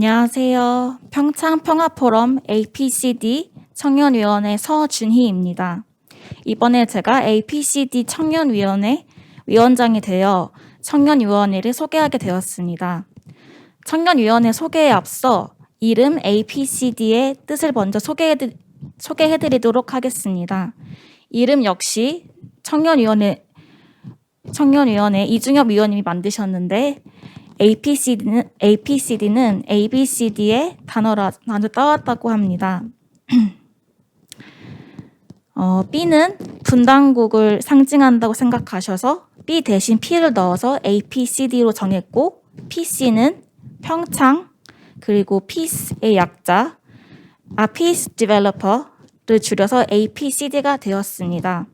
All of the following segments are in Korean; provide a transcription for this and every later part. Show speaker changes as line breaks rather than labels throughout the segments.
안녕하세요. 평창평화포럼 APCD 청년위원회 서준희입니다. 이번에 제가 APCD 청년위원회 위원장이 되어 청년위원회를 소개하게 되었습니다. 청년위원회 소개에 앞서 이름 APCD의 뜻을 먼저 소개해드리도록 하겠습니다. 이름 역시 청년위원회 이중엽 위원님이 만드셨는데 APCD는 ABCD의 단어로 따왔다고 합니다. B는 분당국을 상징한다고 생각하셔서 B 대신 P를 넣어서 APCD로 정했고, PC는 평창, 그리고 Peace의 약자, Peace Developer를 줄여서 APCD가 되었습니다.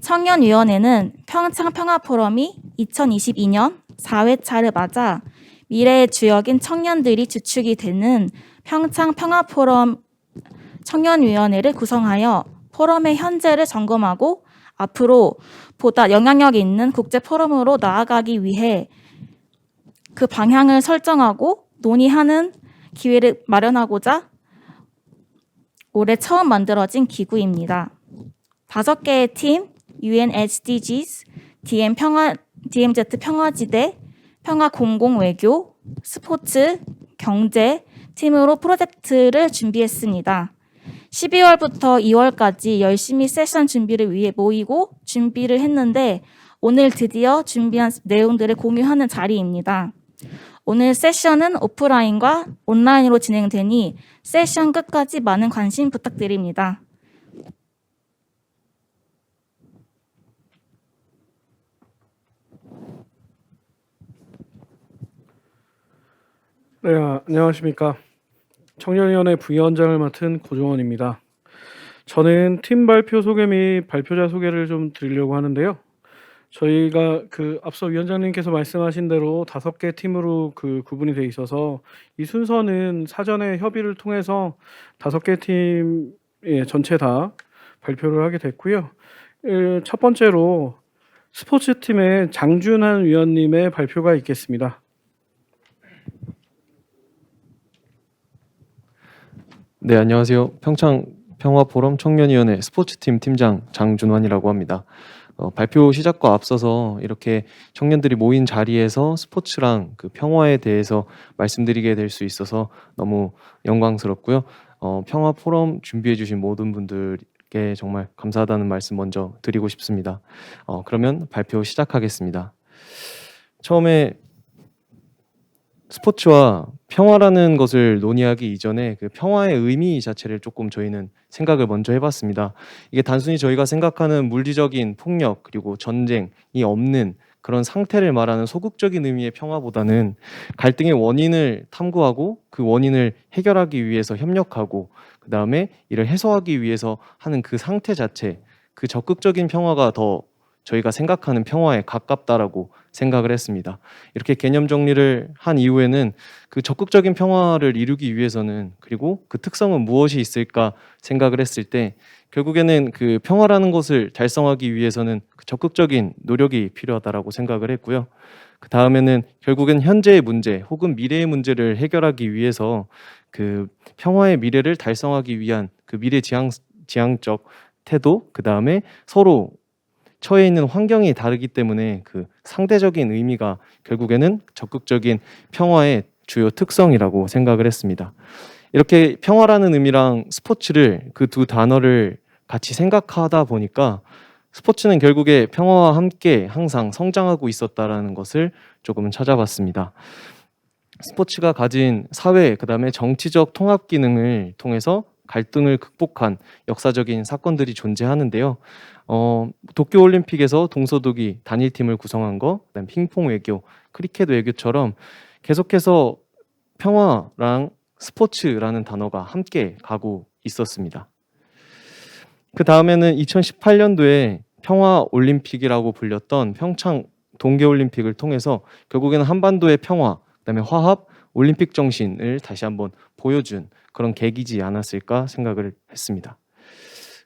청년위원회는 평창평화포럼이 2022년 4회차를 맞아 미래의 주역인 청년들이 주축이 되는 평창평화포럼 청년위원회를 구성하여 포럼의 현재를 점검하고 앞으로 보다 영향력 있는 국제포럼으로 나아가기 위해 그 방향을 설정하고 논의하는 기회를 마련하고자 올해 처음 만들어진 기구입니다. 5개의 팀, UN SDGs, DMZ 평화지대, 평화공공외교, 스포츠, 경제 팀으로 프로젝트를 준비했습니다. 12월부터 2월까지 열심히 세션 준비를 위해 모이고 준비를 했는데 오늘 드디어 준비한 내용들을 공유하는 자리입니다. 오늘 세션은 오프라인과 온라인으로 진행되니 세션 끝까지 많은 관심 부탁드립니다.
네, 안녕하십니까. 청년위원회 부위원장을 맡은 고종원입니다. 저는 팀 발표 소개 및 발표자 소개를 좀 드리려고 하는데요. 저희가 앞서 위원장님께서 말씀하신 대로 5개 팀으로 구분이 돼 있어서 이 순서는 사전에 협의를 통해서 5개 팀 전체 다 발표를 하게 됐고요. 첫 번째로 스포츠팀의 장준환 위원님의 발표가 있겠습니다.
네, 안녕하세요. 평창평화포럼 청년위원회 스포츠팀 팀장 장준환이라고 합니다. 발표 시작과 앞서서 이렇게 청년들이 모인 자리에서 스포츠랑 그 평화에 대해서 말씀드리게 될 수 있어서 너무 영광스럽고요. 평화포럼 준비해 주신 모든 분들께 정말 감사하다는 말씀 먼저 드리고 싶습니다. 그러면 발표 시작하겠습니다. 처음에 스포츠와 평화라는 것을 논의하기 이전에 그 평화의 의미 자체를 조금 저희는 생각을 먼저 해봤습니다. 이게 단순히 저희가 생각하는 물리적인 폭력 그리고 전쟁이 없는 그런 상태를 말하는 소극적인 의미의 평화보다는 갈등의 원인을 탐구하고 그 원인을 해결하기 위해서 협력하고 그 다음에 이를 해소하기 위해서 하는 그 상태 자체, 그 적극적인 평화가 더 저희가 생각하는 평화에 가깝다라고 생각을 했습니다. 이렇게 개념 정리를 한 이후에는 그 적극적인 평화를 이루기 위해서는 그리고 그 특성은 무엇이 있을까 생각을 했을 때 결국에는 그 평화라는 것을 달성하기 위해서는 그 적극적인 노력이 필요하다라고 생각을 했고요. 그 다음에는 결국엔 현재의 문제 혹은 미래의 문제를 해결하기 위해서 그 평화의 미래를 달성하기 위한 그 미래지향적 태도, 그 다음에 서로 처해 있는 환경이 다르기 때문에 그 상대적인 의미가 결국에는 적극적인 평화의 주요 특성이라고 생각을 했습니다. 이렇게 평화라는 의미랑 스포츠를 그 두 단어를 같이 생각하다 보니까 스포츠는 결국에 평화와 함께 항상 성장하고 있었다라는 것을 조금은 찾아봤습니다. 스포츠가 가진 사회, 그다음에 정치적 통합 기능을 통해서 갈등을 극복한 역사적인 사건들이 존재하는데요. 도쿄올림픽에서 동서독이 단일팀을 구성한 거, 그다음 핑퐁 외교, 크리켓 외교처럼 계속해서 평화랑 스포츠라는 단어가 함께 가고 있었습니다. 그 다음에는 2018년도에 평화올림픽이라고 불렸던 평창 동계올림픽을 통해서 결국에는 한반도의 평화, 그다음에 화합, 올림픽 정신을 다시 한번 보여준 그런 계기지 않았을까 생각을 했습니다.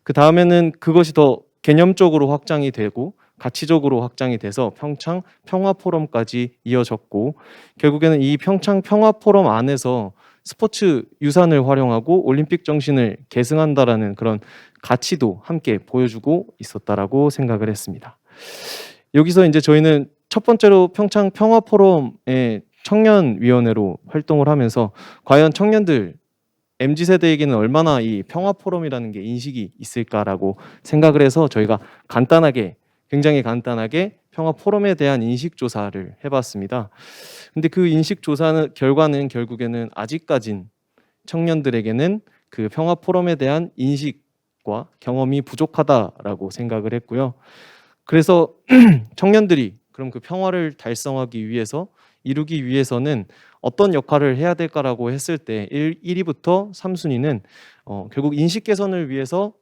그 다음에는 그것이 더 개념적으로 확장이 되고 가치적으로 확장이 돼서 평창 평화포럼까지 이어졌고, 결국에는 이 평창 평화포럼 안에서 스포츠 유산을 활용하고 올림픽 정신을 계승한다라는 그런 가치도 함께 보여주고 있었다라고 생각을 했습니다. 여기서 이제 저희는 첫 번째로 평창 평화포럼의 청년위원회로 활동을 하면서 과연 청년들 MZ 세대에게는 얼마나 이 평화포럼이라는 게 인식이 있을까라고 생각을 해서 저희가 굉장히 간단하게 평화포럼에 대한 인식 조사를 해봤습니다. 근데 그 인식 조사는 결과는 결국에는 아직까진 청년들에게는 그 평화포럼에 대한 인식과 경험이 부족하다라고 생각을 했고요. 그래서 청년들이 그럼 그 평화를 달성하기 위해서 이루기 위해서는 어떤 역할을 해야 될까라고 했을 때 1위부터 3순위는 결국 인식 개선을 위해서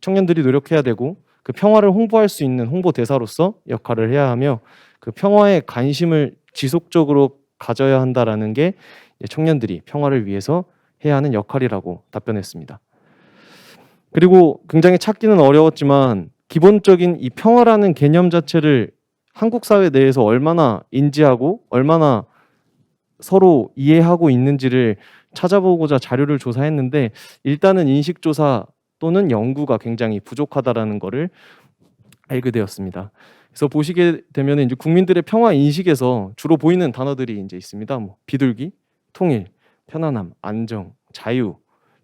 청년들이 노력해야 되고 그 평화를 홍보할 수 있는 홍보대사로서 역할을 해야 하며 그 평화에 관심을 지속적으로 가져야 한다라는 게 청년들이 평화를 위해서 해야 하는 역할이라고 답변했습니다. 그리고 굉장히 찾기는 어려웠지만 기본적인 이 평화라는 개념 자체를 한국 사회 내에서 얼마나 인지하고 얼마나 서로 이해하고 있는지를 찾아보고자 자료를 조사했는데 일단은 인식조사 또는 연구가 굉장히 부족하다라는 것을 알게 되었습니다. 그래서 보시게 되면 이제 국민들의 평화 인식에서 주로 보이는 단어들이 이제 있습니다. 뭐 비둘기, 통일, 편안함, 안정, 자유,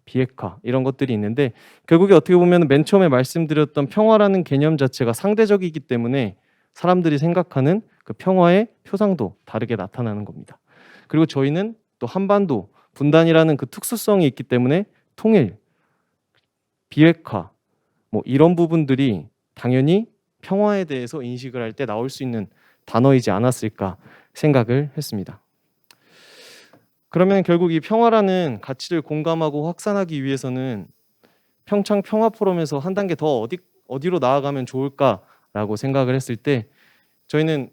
비핵화 이런 것들이 있는데 결국에 어떻게 보면 맨 처음에 말씀드렸던 평화라는 개념 자체가 상대적이기 때문에 사람들이 생각하는 그 평화의 표상도 다르게 나타나는 겁니다. 그리고 저희는 또 한반도 분단이라는 그 특수성이 있기 때문에 통일, 비핵화 뭐 이런 부분들이 당연히 평화에 대해서 인식을 할 때 나올 수 있는 단어이지 않았을까 생각을 했습니다. 그러면 결국 이 평화라는 가치를 공감하고 확산하기 위해서는 평창 평화포럼에서 한 단계 더 어디로 나아가면 좋을까라고 생각을 했을 때 저희는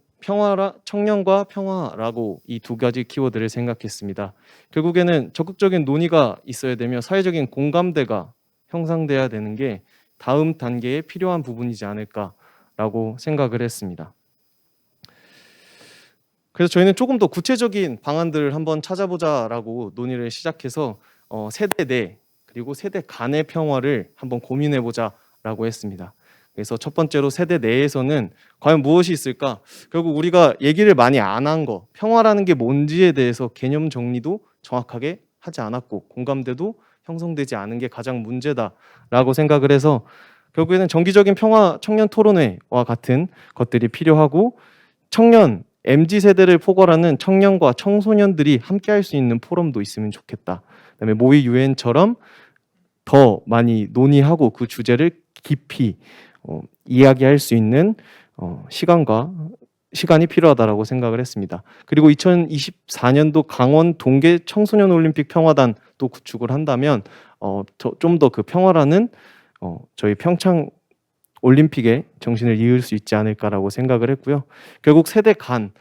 청년과 평화라고 이 두 가지 키워드를 생각했습니다. 결국에는 적극적인 논의가 있어야 되며 사회적인 공감대가 형성돼야 되는 게 다음 단계에 필요한 부분이지 않을까라고 생각을 했습니다. 그래서 저희는 조금 더 구체적인 방안들을 한번 찾아보자라고 논의를 시작해서 세대 내 그리고 세대 간의 평화를 한번 고민해보자라고 했습니다. 그래서 첫 번째로 세대 내에서는 과연 무엇이 있을까? 결국 우리가 얘기를 많이 안 한 거, 평화라는 게 뭔지에 대해서 개념 정리도 정확하게 하지 않았고 공감대도 형성되지 않은 게 가장 문제다라고 생각을 해서 결국에는 정기적인 평화 청년 토론회와 같은 것들이 필요하고 청년 MZ 세대를 포괄하는 청년과 청소년들이 함께할 수 있는 포럼도 있으면 좋겠다. 그다음에 모의 유엔처럼 더 많이 논의하고 그 주제를 깊이 이야기할 수 있는 시간이 필요하다라고 생각을 했습니다. 그리고 2024년도 강원 동계 청소년 올림픽 평화단 또 구축을 한다면 좀 더 그 평화라는 저희 평창 올림픽의 정신을 이을 수 있지 않을까라고 생각을 했고요. 결국 세대 간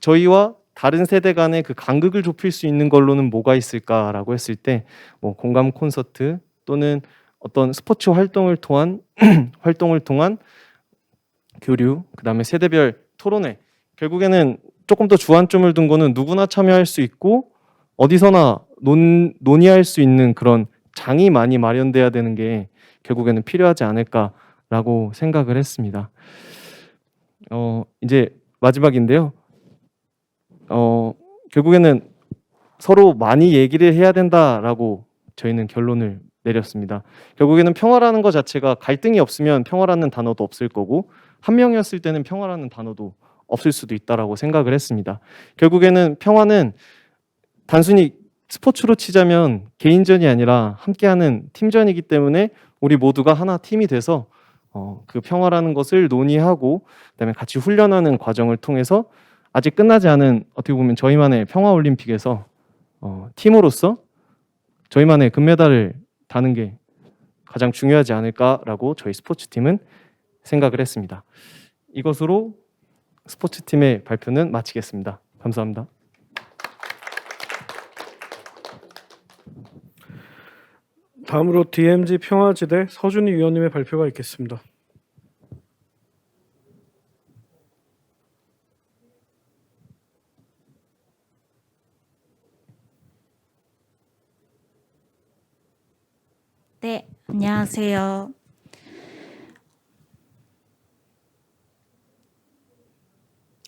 저희와 다른 세대 간의 그 간극을 좁힐 수 있는 걸로는 뭐가 있을까라고 했을 때 뭐 공감 콘서트 또는 어떤 스포츠 활동을 통한 교류, 그다음에 세대별 토론회. 결국에는 조금 더 주안점을 둔 거는 누구나 참여할 수 있고 어디서나 논의할 수 있는 그런 장이 많이 마련돼야 되는 게 결국에는 필요하지 않을까라고 생각을 했습니다. 이제 마지막인데요. 결국에는 서로 많이 얘기를 해야 된다라고 저희는 결론을 내렸습니다. 결국에는 평화라는 것 자체가 갈등이 없으면 평화라는 단어도 없을 거고 한 명이었을 때는 평화라는 단어도 없을 수도 있다라고 생각을 했습니다. 결국에는 평화는 단순히 스포츠로 치자면 개인전이 아니라 함께하는 팀전이기 때문에 우리 모두가 하나 팀이 돼서 그 평화라는 것을 논의하고 그다음에 같이 훈련하는 과정을 통해서 아직 끝나지 않은 어떻게 보면 저희만의 평화올림픽에서 팀으로서 저희만의 금메달을 다는 게 가장 중요하지 않을까라고 저희 스포츠팀은 생각을 했습니다. 이것으로 스포츠팀의 발표는 마치겠습니다. 감사합니다.
다음으로 DMZ 평화지대 서준희 위원님의 발표가 있겠습니다.
안녕하세요.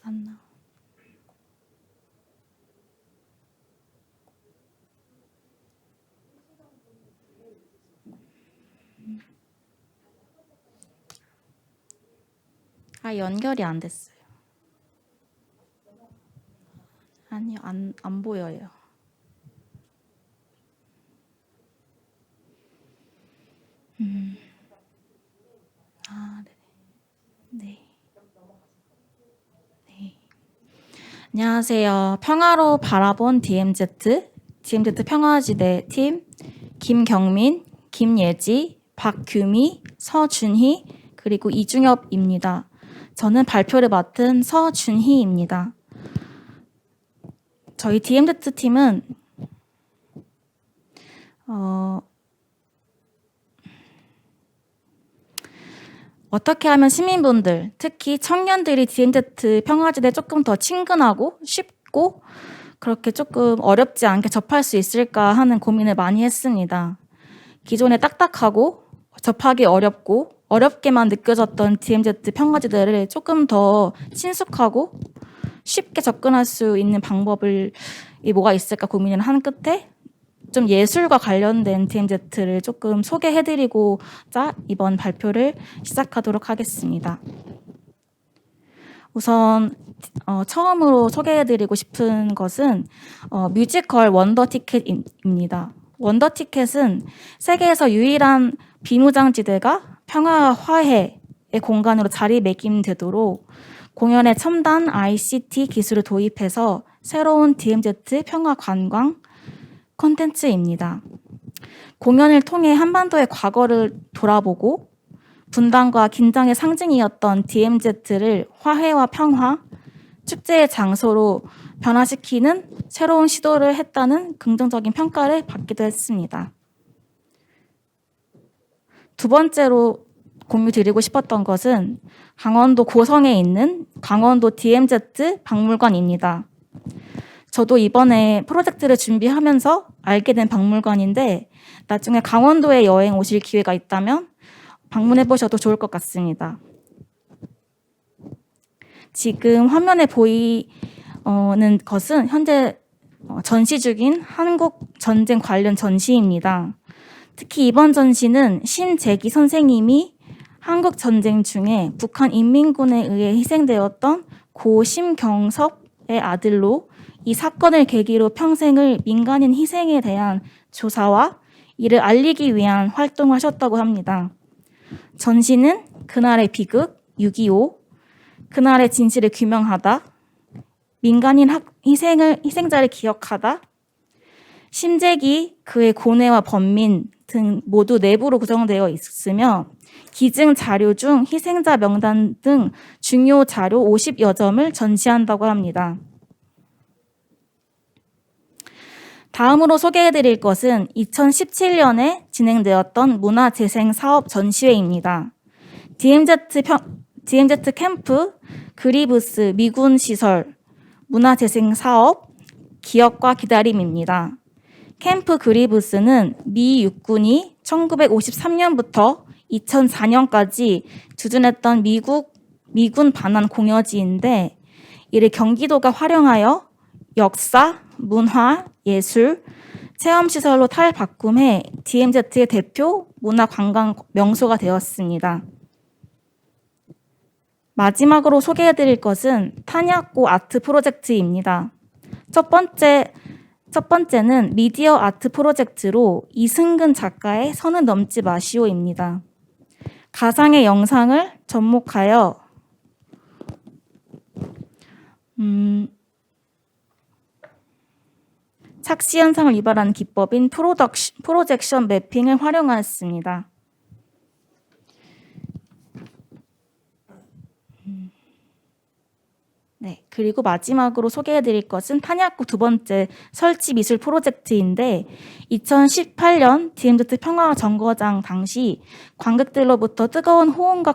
안 나와. 연결이 안 됐어요. 아니요, 안 보여요. 네. 네. 안녕하세요. 평화로 바라본 DMZ 평화지대 팀 김경민, 김예지, 박규미, 서준희, 그리고 이중엽입니다. 저는 발표를 맡은 서준희입니다. 저희 DMZ 팀은 어떻게 하면 시민분들, 특히 청년들이 DMZ 평화지대에 조금 더 친근하고 쉽고 그렇게 조금 어렵지 않게 접할 수 있을까 하는 고민을 많이 했습니다. 기존에 딱딱하고 접하기 어렵고 어렵게만 느껴졌던 DMZ 평화지대를 조금 더 친숙하고 쉽게 접근할 수 있는 방법이 뭐가 있을까 고민을 한 끝에 좀 예술과 관련된 DMZ를 조금 소개해드리고자 이번 발표를 시작하도록 하겠습니다. 우선 처음으로 소개해드리고 싶은 것은 뮤지컬 원더티켓입니다. 원더티켓은 세계에서 유일한 비무장지대가 평화와 화해의 공간으로 자리매김되도록 공연에 첨단 ICT 기술을 도입해서 새로운 DMZ 평화 관광 콘텐츠입니다. 공연을 통해 한반도의 과거를 돌아보고 분단과 긴장의 상징이었던 DMZ를 화해와 평화, 축제의 장소로 변화시키는 새로운 시도를 했다는 긍정적인 평가를 받기도 했습니다. 두 번째로 공유드리고 싶었던 것은 강원도 고성에 있는 강원도 DMZ 박물관입니다. 저도 이번에 프로젝트를 준비하면서 알게 된 박물관인데 나중에 강원도에 여행 오실 기회가 있다면 방문해 보셔도 좋을 것 같습니다. 지금 화면에 보이는 것은 현재 전시 중인 한국 전쟁 관련 전시입니다. 특히 이번 전시는 신재기 선생님이 한국 전쟁 중에 북한 인민군에 의해 희생되었던 고 심경섭의 아들로 이 사건을 계기로 평생을 민간인 희생에 대한 조사와 이를 알리기 위한 활동을 하셨다고 합니다. 전시는 그날의 비극 6.25, 그날의 진실을 규명하다, 민간인 희생자를 기억하다, 심재기, 그의 고뇌와 번민 등 모두 내부로 구성되어 있으며 기증 자료 중 희생자 명단 등 중요 자료 50여 점을 전시한다고 합니다. 다음으로 소개해드릴 것은 2017년에 진행되었던 문화재생 사업 전시회입니다. DMZ 캠프, 그리브스 미군 시설, 문화재생 사업, 기억과 기다림입니다. 캠프 그리브스는 미 육군이 1953년부터 2004년까지 주둔했던 미군 반환 공여지인데 이를 경기도가 활용하여 역사, 문화, 예술, 체험시설로 탈바꿈해 DMZ의 대표 문화관광 명소가 되었습니다. 마지막으로 소개해드릴 것은 탄약고 아트 프로젝트입니다. 첫 번째는 미디어 아트 프로젝트로 이승근 작가의 선은 넘지 마시오입니다. 가상의 영상을 접목하여 착시 현상을 유발하는 기법인 프로젝션 매핑을 활용하였습니다. 네, 그리고 마지막으로 소개해드릴 것은 탄약고 두 번째 설치 미술 프로젝트인데 2018년 DMZ 평화 정거장 당시 관객들로부터 뜨거운 호응과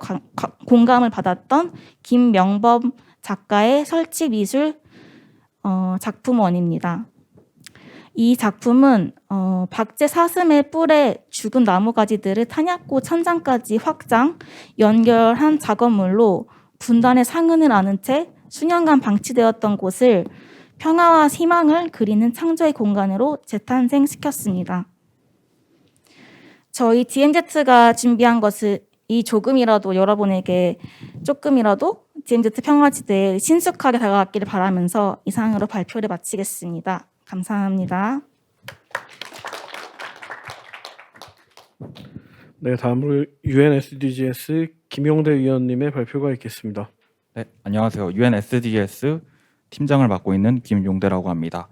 공감을 받았던 김명범 작가의 설치 미술 작품원입니다. 이 작품은 박제 사슴의 뿔에 죽은 나무가지들을 탄약고 천장까지 확장, 연결한 작업물로 분단의 상흔을 아는 채 수년간 방치되었던 곳을 평화와 희망을 그리는 창조의 공간으로 재탄생시켰습니다. 저희 DMZ가 준비한 것이 조금이라도 여러분에게 조금이라도 DMZ 평화지대에 친숙하게 다가갔기를 바라면서 이상으로 발표를 마치겠습니다. 감사합니다.
네, 다음으로 UN SDGs 김용대 위원님의 발표가 있겠습니다.
네, 안녕하세요. UN SDGs 팀장을 맡고 있는 김용대라고 합니다.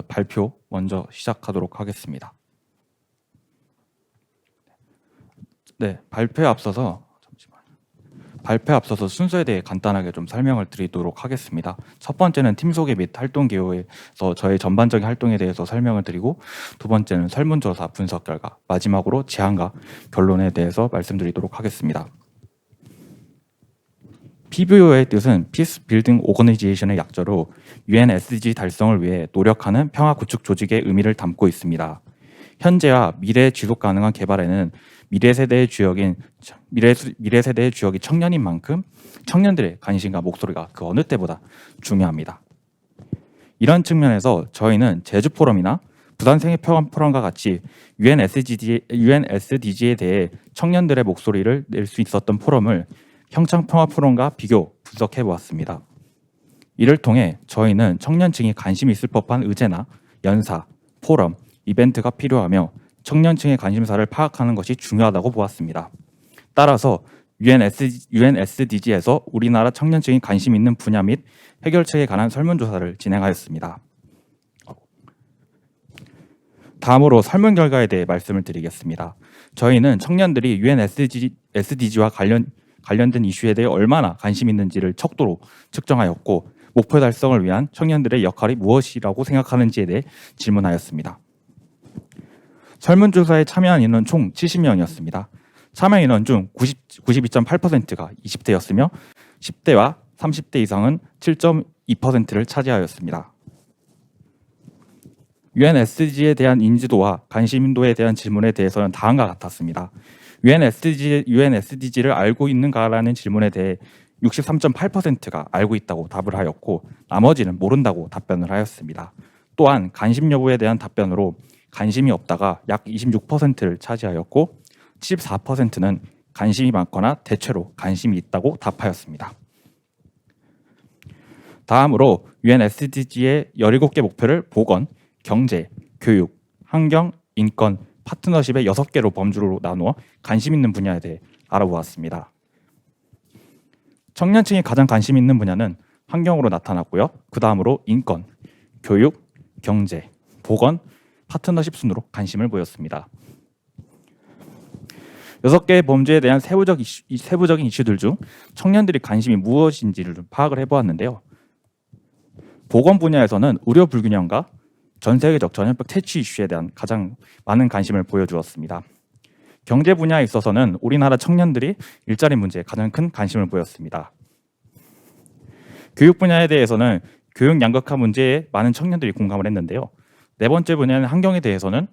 발표 먼저 시작하도록 하겠습니다. 네, 발표에 앞서서 순서에 대해 간단하게 좀 설명을 드리도록 하겠습니다. 첫 번째는 팀 소개 및 활동 기호에서 저의 전반적인 활동에 대해서 설명을 드리고, 두 번째는 설문조사 분석 결과, 마지막으로 제안과 결론에 대해서 말씀드리도록 하겠습니다. PBO의 뜻은 Peace Building Organization의 약자로 UN SDG 달성을 위해 노력하는 평화 구축 조직의 의미를 담고 있습니다. 현재와 미래 지속 가능한 개발에는 미래 세대의 주역인 청년인 만큼 청년들의 관심과 목소리가 그 어느 때보다 중요합니다. 이런 측면에서 저희는 제주 포럼이나 부산 생애 평화 포럼과 같이 UN SDG에 대해 청년들의 목소리를 낼 수 있었던 포럼을 평창 평화 포럼과 비교 분석해 보았습니다. 이를 통해 저희는 청년층이 관심이 있을 법한 의제나 연사, 포럼, 이벤트가 필요하며 청년층의 관심사를 파악하는 것이 중요하다고 보았습니다. 따라서 UN SDG에서 우리나라 청년층이 관심 있는 분야 및 해결책에 관한 설문조사를 진행하였습니다. 다음으로 설문 결과에 대해 말씀을 드리겠습니다. 저희는 청년들이 UN SDG와 관련된 이슈에 대해 얼마나 관심 있는지를 척도로 측정하였고, 목표 달성을 위한 청년들의 역할이 무엇이라고 생각하는지에 대해 질문하였습니다. 설문조사에 참여한 인원 총 70명이었습니다. 참여 인원 중 92.8%가 20대였으며 10대와 30대 이상은 7.2%를 차지하였습니다. UN SDG에 대한 인지도와 관심도에 대한 질문에 대해서는 다음과 같았습니다. UN SDG를 알고 있는가라는 질문에 대해 63.8%가 알고 있다고 답을 하였고, 나머지는 모른다고 답변을 하였습니다. 또한 관심 여부에 대한 답변으로 관심이 없다가 약 26%를 차지하였고, 74%는 관심이 많거나 대체로 관심이 있다고 답하였습니다. 다음으로 UN SDG의 17개 목표를 보건, 경제, 교육, 환경, 인권, 파트너십의 6개로 범주로 나누어 관심 있는 분야에 대해 알아보았습니다. 청년층이 가장 관심 있는 분야는 환경으로 나타났고요. 그 다음으로 인권, 교육, 경제, 보건, 파트너십 순으로 관심을 보였습니다. 6개의 범주에 대한 세부적인 이슈들 중 청년들이 관심이 무엇인지를 좀 파악을 해보았는데요. 보건 분야에서는 의료 불균형과 전 세계적 전염병 퇴치 이슈에 대한 가장 많은 관심을 보여주었습니다. 경제 분야에 있어서는 우리나라 청년들이 일자리 문제에 가장 큰 관심을 보였습니다. 교육 분야에 대해서는 교육 양극화 문제에 많은 청년들이 공감을 했는데요. 네 번째 분야는 환경에 대해서는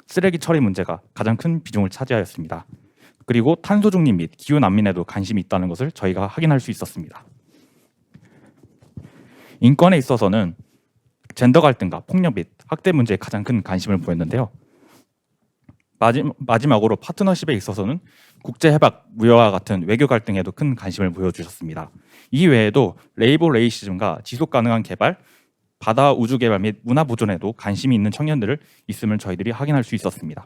쓰레기 처리 문제가 가장 큰 비중을 차지하였습니다. 그리고 탄소 중립 및 기후 난민에도 관심이 있다는 것을 저희가 확인할 수 있었습니다. 인권에 있어서는 젠더 갈등과 폭력 및 학대 문제에 가장 큰 관심을 보였는데요. 마지막으로 파트너십에 있어서는 국제해박, 무역과 같은 외교 갈등에도 큰 관심을 보여주셨습니다. 이 외에도 레이버 레이시즘과 지속가능한 개발, 바다 우주 개발 및 문화 보존에도 관심이 있는 청년들을 있음을 저희들이 확인할 수 있었습니다.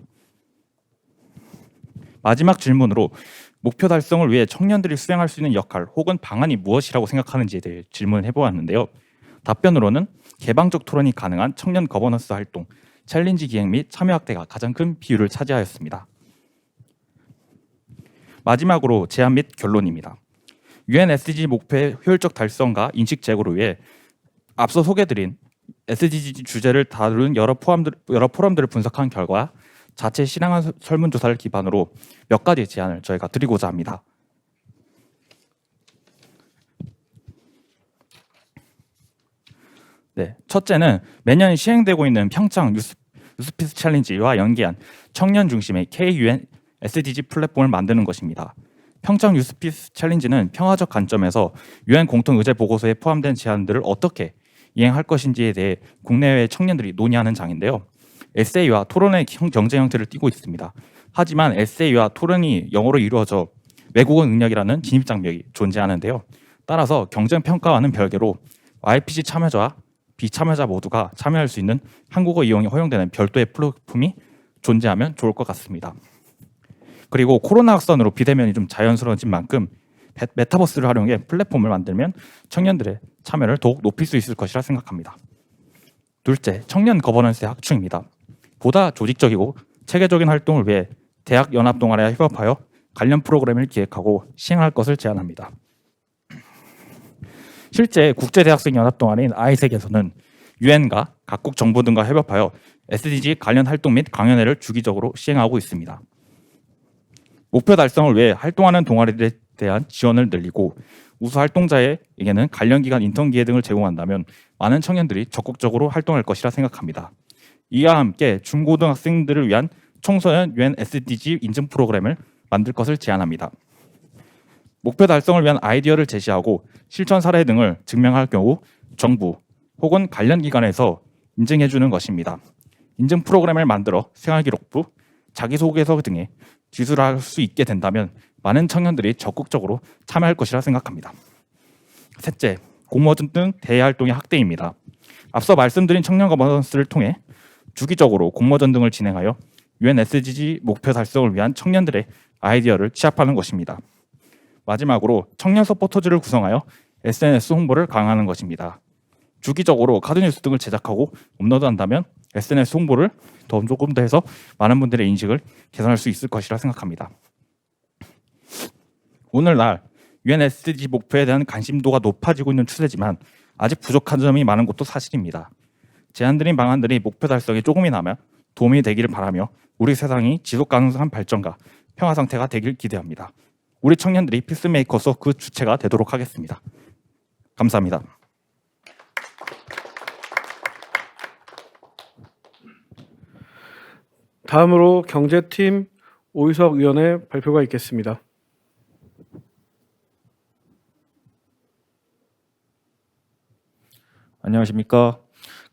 마지막 질문으로 목표 달성을 위해 청년들이 수행할 수 있는 역할 혹은 방안이 무엇이라고 생각하는지에 대해 질문을 해보았는데요. 답변으로는 개방적 토론이 가능한 청년 거버넌스 활동, 챌린지 기획 및 참여 확대가 가장 큰 비율을 차지하였습니다. 마지막으로 제안 및 결론입니다. UN SDG 목표의 효율적 달성과 인식 제고를 위해 앞서 소개드린 SDG 주제를 다루는 여러 포럼들을 분석한 결과 자체 실행한 설문조사를 기반으로 몇 가지 제안을 저희가 드리고자 합니다. 네, 첫째는 매년 시행되고 있는 평창 유스피스 챌린지와 연계한 청년 중심의 KUN SDG 플랫폼을 만드는 것입니다. 평창 유스피스 챌린지는 평화적 관점에서 유엔 공통 의제 보고서에 포함된 제안들을 어떻게 이행할 것인지에 대해 국내외 청년들이 논의하는 장인데요. 에세이와 토론의 경쟁 형태를 띠고 있습니다. 하지만 에세이와 토론이 영어로 이루어져 외국어 능력이라는 진입 장벽이 존재하는데요. 따라서 경쟁 평가와는 별개로 YPG 참여자와 비참여자 모두가 참여할 수 있는 한국어 이용이 허용되는 별도의 플랫폼이 존재하면 좋을 것 같습니다. 그리고 코로나 확산으로 비대면이 좀 자연스러워진 만큼 메타버스를 활용해 플랫폼을 만들면 청년들의 참여를 더욱 높일 수 있을 것이라 생각합니다. 둘째, 청년 거버넌스의 확충입니다. 보다 조직적이고 체계적인 활동을 위해 대학 연합 동아리와 협업하여 관련 프로그램을 기획하고 시행할 것을 제안합니다. 실제 국제대학생 연합 동아리인 아이색에서는 유엔과 각국 정부 등과 협업하여 SDG 관련 활동 및 강연회를 주기적으로 시행하고 있습니다. 목표 달성을 위해 활동하는 동아리들에 대한 지원을 늘리고 우수 활동자에게는 관련 기간 인턴 기회 등을 제공한다면 많은 청년들이 적극적으로 활동할 것이라 생각합니다. 이와 함께 중고등학생들을 위한 청소년 유엔 SDG 인증 프로그램을 만들 것을 제안합니다. 목표 달성을 위한 아이디어를 제시하고 실천 사례 등을 증명할 경우 정부 혹은 관련 기관에서 인증해 주는 것입니다. 인증 프로그램을 만들어 생활기록부, 자기소개서 등에 기술할 수 있게 된다면 많은 청년들이 적극적으로 참여할 것이라 생각합니다. 셋째, 공모전 등 대외활동의 확대입니다. 앞서 말씀드린 청년 거버넌스를 통해 주기적으로 공모전 등을 진행하여 유엔 SDG 목표 달성을 위한 청년들의 아이디어를 취합하는 것입니다. 마지막으로 청년 서포터즈를 구성하여 SNS 홍보를 강화하는 것입니다. 주기적으로 카드뉴스 등을 제작하고 업로드한다면 SNS 홍보를 조금 더 해서 많은 분들의 인식을 개선할 수 있을 것이라 생각합니다. 오늘날 유엔 SDG 목표에 대한 관심도가 높아지고 있는 추세지만 아직 부족한 점이 많은 것도 사실입니다. 제안드린 방안들이 목표 달성에 조금이나마 도움이 되기를 바라며 우리 세상이 지속 가능한 발전과 평화 상태가 되길 기대합니다. 우리 청년들이 피스메이커로서 그 주체가 되도록 하겠습니다. 감사합니다.
다음으로 경제팀 오유석 위원의 발표가 있겠습니다.
안녕하십니까.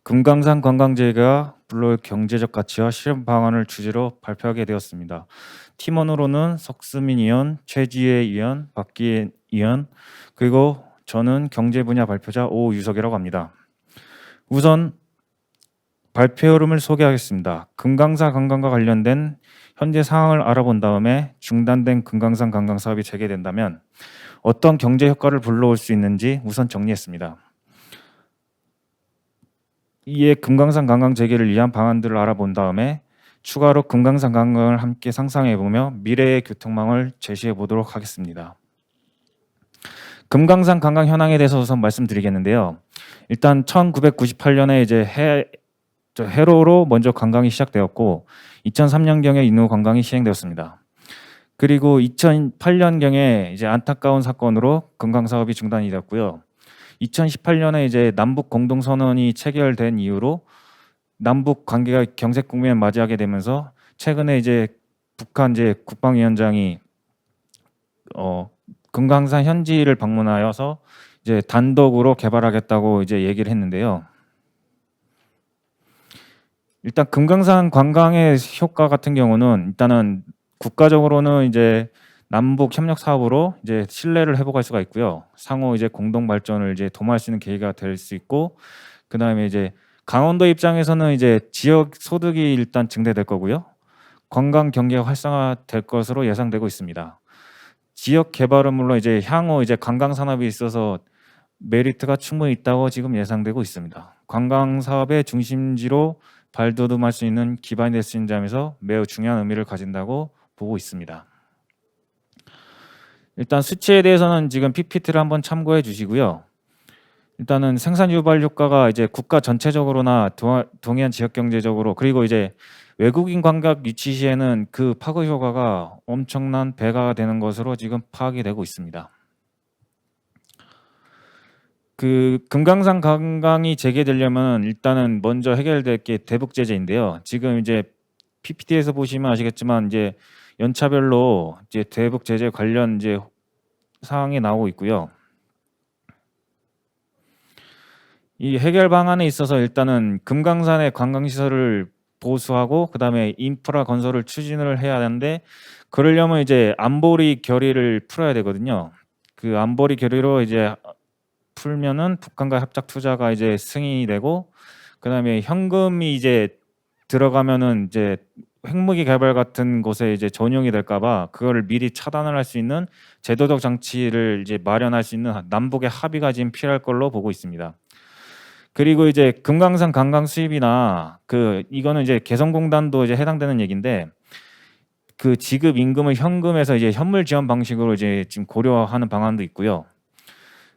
금강산 관광재가 불러올 경제적 가치와 실현 방안을 주제로 발표하게 되었습니다. 팀원으로는 석수민 의원, 최지혜 의원, 박기현 의원, 그리고 저는 경제 분야 발표자 오유석이라고 합니다. 우선 발표 흐름을 소개하겠습니다. 금강산 관광과 관련된 현재 상황을 알아본 다음에 중단된 금강산 관광 사업이 재개된다면 어떤 경제 효과를 불러올 수 있는지 우선 정리했습니다. 이에 금강산 관광 재개를 위한 방안들을 알아본 다음에 추가로 금강산 관광을 함께 상상해보며 미래의 교통망을 제시해 보도록 하겠습니다. 금강산 관광 현황에 대해서 우선 말씀드리겠는데요. 일단 1998년에 이제 해로로 먼저 관광이 시작되었고 2003년경에 인후 관광이 시행되었습니다. 그리고 2008년경에 이제 안타까운 사건으로 금강 사업이 중단이 되었고요. 2018년에 이제 남북 공동선언이 체결된 이후로 남북 관계가 경색 국면을 맞이하게 되면서 최근에 이제 북한 이제 국방위원장이 금강산 현지를 방문하여서 이제 단독으로 개발하겠다고 이제 얘기를 했는데요. 일단 금강산 관광의 효과 같은 경우는 일단은 국가적으로는 이제 남북 협력 사업으로 이제 신뢰를 회복할 수가 있고요. 상호 이제 공동 발전을 이제 도모할 수 있는 계기가 될 수 있고, 그 다음에 이제 강원도 입장에서는 이제 지역 소득이 일단 증대될 거고요. 관광 경기가 활성화될 것으로 예상되고 있습니다. 지역 개발은 물론 이제 향후 이제 관광 산업이 있어서 메리트가 충분히 있다고 지금 예상되고 있습니다. 관광 사업의 중심지로 발돋움할 수 있는 기반이 될 수 있는 점에서 매우 중요한 의미를 가진다고 보고 있습니다. 일단 수치에 대해서는 지금 PPT를 한번 참고해 주시고요. 일단은 생산 유발 효과가 이제 국가 전체적으로나 동해안 지역 경제적으로, 그리고 이제 외국인 관광 유치 시에는 그 파급 효과가 엄청난 배가가 되는 것으로 지금 파악이 되고 있습니다. 그 금강산 관광이 재개되려면 일단은 먼저 해결될 게 대북 제재인데요. 지금 이제 PPT에서 보시면 아시겠지만 이제 연차별로 이제 대북 제재 관련 이제 사항이 나오고 있고요. 이 해결 방안에 있어서 일단은 금강산의 관광시설을 보수하고 그다음에 인프라 건설을 추진을 해야 하는데 그러려면 이제 안보리 결의를 풀어야 되거든요. 그 안보리 결의로 이제 풀면은 북한과 협작 투자가 이제 승인이 되고 그다음에 현금이 이제 들어가면은 이제 핵무기 개발 같은 곳에 이제 전용이 될까봐 그거를 미리 차단을 할 수 있는 제도적 장치를 이제 마련할 수 있는 남북의 합의가 지금 필요할 걸로 보고 있습니다. 그리고 이제 금강산 관광 수입이나 그 이거는 이제 개성공단도 이제 해당되는 얘기인데 그 지급 임금을 현금에서 이제 현물 지원 방식으로 이제 지금 고려하는 방안도 있고요.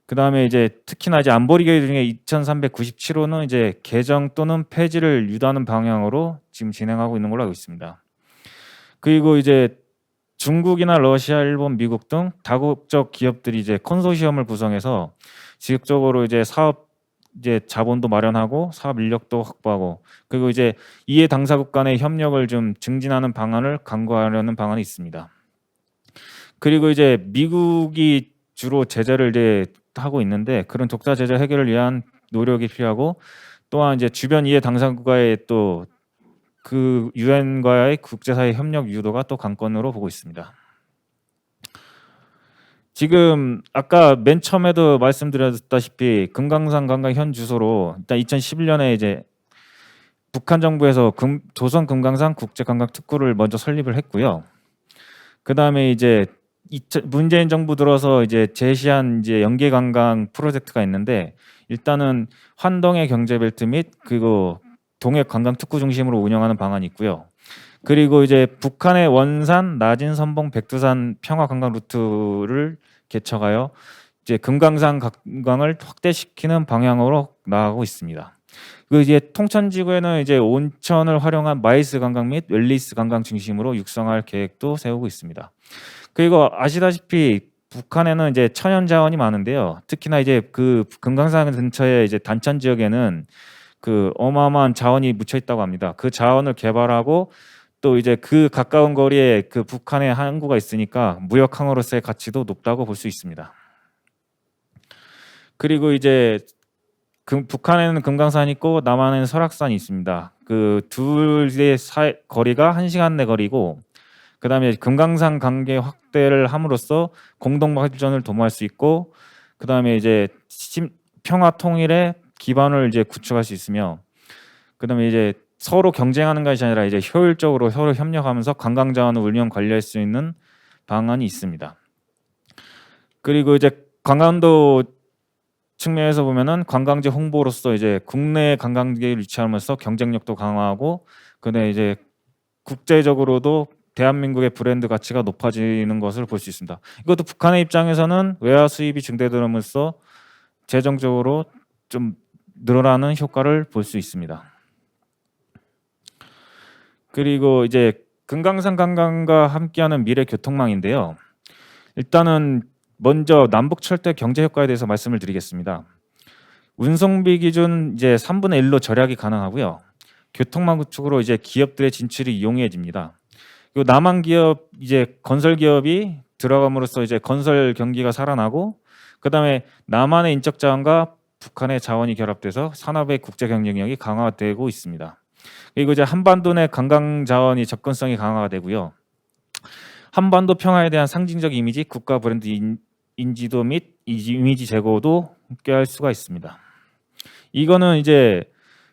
그다음에 이제 특히나 이제 안보리 결의 중에 2397호는 이제 개정 또는 폐지를 유도하는 방향으로 지금 진행하고 있는 걸로 알고 있습니다. 그리고 이제 중국이나 러시아, 일본, 미국 등 다국적 기업들이 이제 컨소시엄을 구성해서 지속적으로 이제 사업 이제 자본도 마련하고 사업 인력도 확보하고 그리고 이제 이해 당사국 간의 협력을 좀 증진하는 방안을 강구하려는 방안이 있습니다. 그리고 이제 미국이 주로 제재를 이제 하고 있는데 그런 독자 제재 해결을 위한 노력이 필요하고 또한 이제 주변 이해 당사국과의 또 그 유엔과의 국제사회 협력 유도가 또 관건으로 보고 있습니다. 지금 아까 맨 처음에도 말씀드렸다시피 금강산 관광 현 주소로 일단 2011년에 이제 북한 정부에서 조선 금강산 국제관광 특구를 먼저 설립을 했고요. 그 다음에 이제 문재인 정부 들어서 이제 제시한 이제 연계 관광 프로젝트가 있는데 일단은 환동의 경제벨트 및 그리고 동해 관광 특구 중심으로 운영하는 방안이 있고요. 그리고 이제 북한의 원산, 나진, 선봉, 백두산 평화 관광 루트를 개척하여 이제 금강산 관광을 확대시키는 방향으로 나아가고 있습니다. 그 이제 통천지구에는 이제 온천을 활용한 마이스 관광 및 웰리스 관광 중심으로 육성할 계획도 세우고 있습니다. 그리고 아시다시피 북한에는 이제 천연 자원이 많은데요. 특히나 이제 그 금강산 근처에 이제 단천 지역에는 그 어마어마한 자원이 묻혀 있다고 합니다. 그 자원을 개발하고 또 이제 그 가까운 거리에 그 북한의 항구가 있으니까 무역 항으로서의 가치도 높다고 볼 수 있습니다. 그리고 이제 북한에는 금강산이 있고 남한에는 설악산이 있습니다. 그 둘의 거리가 1시간 내 거리고 그다음에 금강산 관계 확대를 함으로써 공동 발전을 도모할 수 있고 그다음에 이제 평화 통일의 기반을 이제 구축할 수 있으며 그다음에 이제 서로 경쟁하는 것이 아니라 이제 효율적으로 서로 협력하면서 관광 자원을 운영 관리할 수 있는 방안이 있습니다. 그리고 이제 강원도 측면에서 보면은 관광지 홍보로서 이제 국내 관광지를 유치하면서 경쟁력도 강화하고 그다음에 이제 국제적으로도 대한민국의 브랜드 가치가 높아지는 것을 볼 수 있습니다. 이것도 북한의 입장에서는 외화 수입이 증대됨으로써 재정적으로 좀 늘어나는 효과를 볼 수 있습니다. 그리고 이제 금강산 관광과 함께하는 미래 교통망인데요. 일단은 먼저 남북 철도 경제 효과에 대해서 말씀을 드리겠습니다. 운송비 기준 이제 3분의 1로 절약이 가능하고요. 교통망 구축으로 이제 기업들의 진출이 용이해집니다. 그리고 남한 기업 이제 건설 기업이 들어감으로써 이제 건설 경기가 살아나고 그다음에 남한의 인적 자원과 북한의 자원이 결합돼서 산업의 국제 경쟁력이 강화되고 있습니다. 그리고 이제 한반도 내 관광 자원이 접근성이 강화가 되고요. 한반도 평화에 대한 상징적 이미지, 국가 브랜드 인지도 및 이미지 제고도 함께할 수가 있습니다. 이거는 이제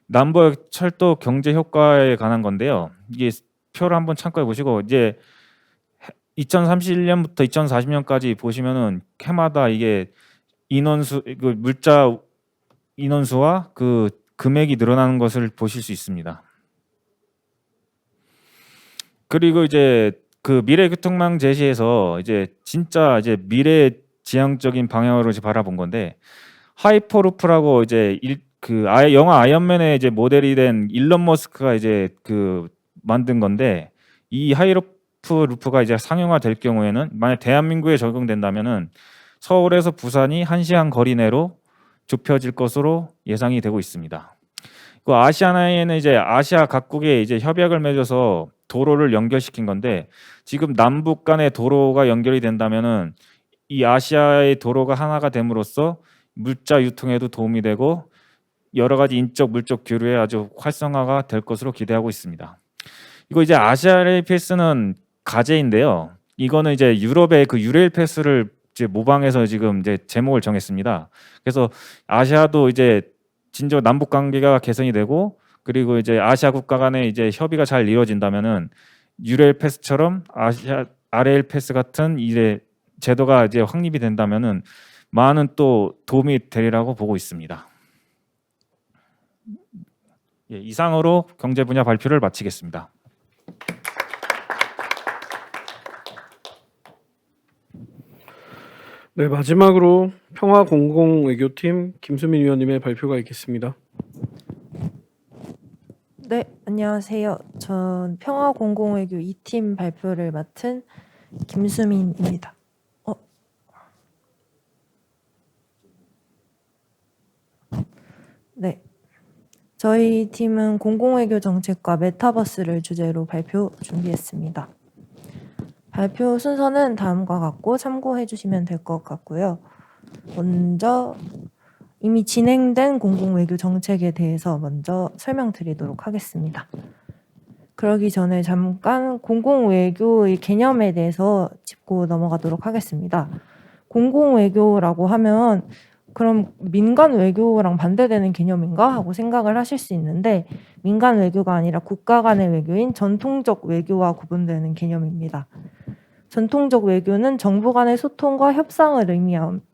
남북 철도 경제 효과에 관한 건데요. 이게 표를 한번 참고해 보시고 이제 2031년부터 2040년까지 보시면은 해마다 이게 인원수 그 물자 인원수와 그 금액이 늘어나는 것을 보실 수 있습니다. 그리고 이제 그 미래 교통망 제시에서 이제 진짜 이제 미래 지향적인 방향으로 이제 바라본 건데 하이퍼루프라고 이제 영화 아이언맨의 이제 모델이 된 일론 머스크가 이제 그 만든 건데 이 하이퍼루프가 이제 상용화 될 경우에는 만약 대한민국에 적용된다면은 서울에서 부산이 1시간 거리 내로 좁혀질 것으로 예상이 되고 있습니다. 그 아시아나에는 이제 아시아 각국에 이제 협약을 맺어서 도로를 연결시킨 건데 지금 남북 간의 도로가 연결이 된다면은 이 아시아의 도로가 하나가 됨으로써 물자 유통에도 도움이 되고 여러 가지 인적 물적 교류에 아주 활성화가 될 것으로 기대하고 있습니다. 이거 이제 아시아 레일 패스는 가제인데요. 이거는 이제 유럽의 그 유레일 패스를 이제 모방해서 지금 이제 제목을 정했습니다. 그래서 아시아도 이제 진정 남북 관계가 개선이 되고 그리고 이제 아시아 국가 간의 이제 협의가 잘 이루어진다면은 유레일 패스처럼 아시아 아레일 패스 같은 이제 제도가 이제 확립이 된다면은 많은 또 도움이 되리라고 보고 있습니다. 예, 이상으로 경제 분야 발표를 마치겠습니다.
네, 마지막으로 평화공공외교팀 김수민 위원님의 발표가 있겠습니다.
네, 안녕하세요. 전 평화공공외교 2팀 발표를 맡은 김수민입니다. 네, 저희 팀은 공공외교 정책과 메타버스를 주제로 발표 준비했습니다. 발표 순서는 다음과 같고 참고해 주시면 될 것 같고요. 먼저 이미 진행된 공공외교 정책에 대해서 먼저 설명드리도록 하겠습니다. 그러기 전에 잠깐 공공외교의 개념에 대해서 짚고 넘어가도록 하겠습니다. 공공외교라고 하면 그럼 민간 외교랑 반대되는 개념인가 하고 생각을 하실 수 있는데 민간 외교가 아니라 국가 간의 외교인 전통적 외교와 구분되는 개념입니다. 전통적 외교는 정부 간의 소통과 협상을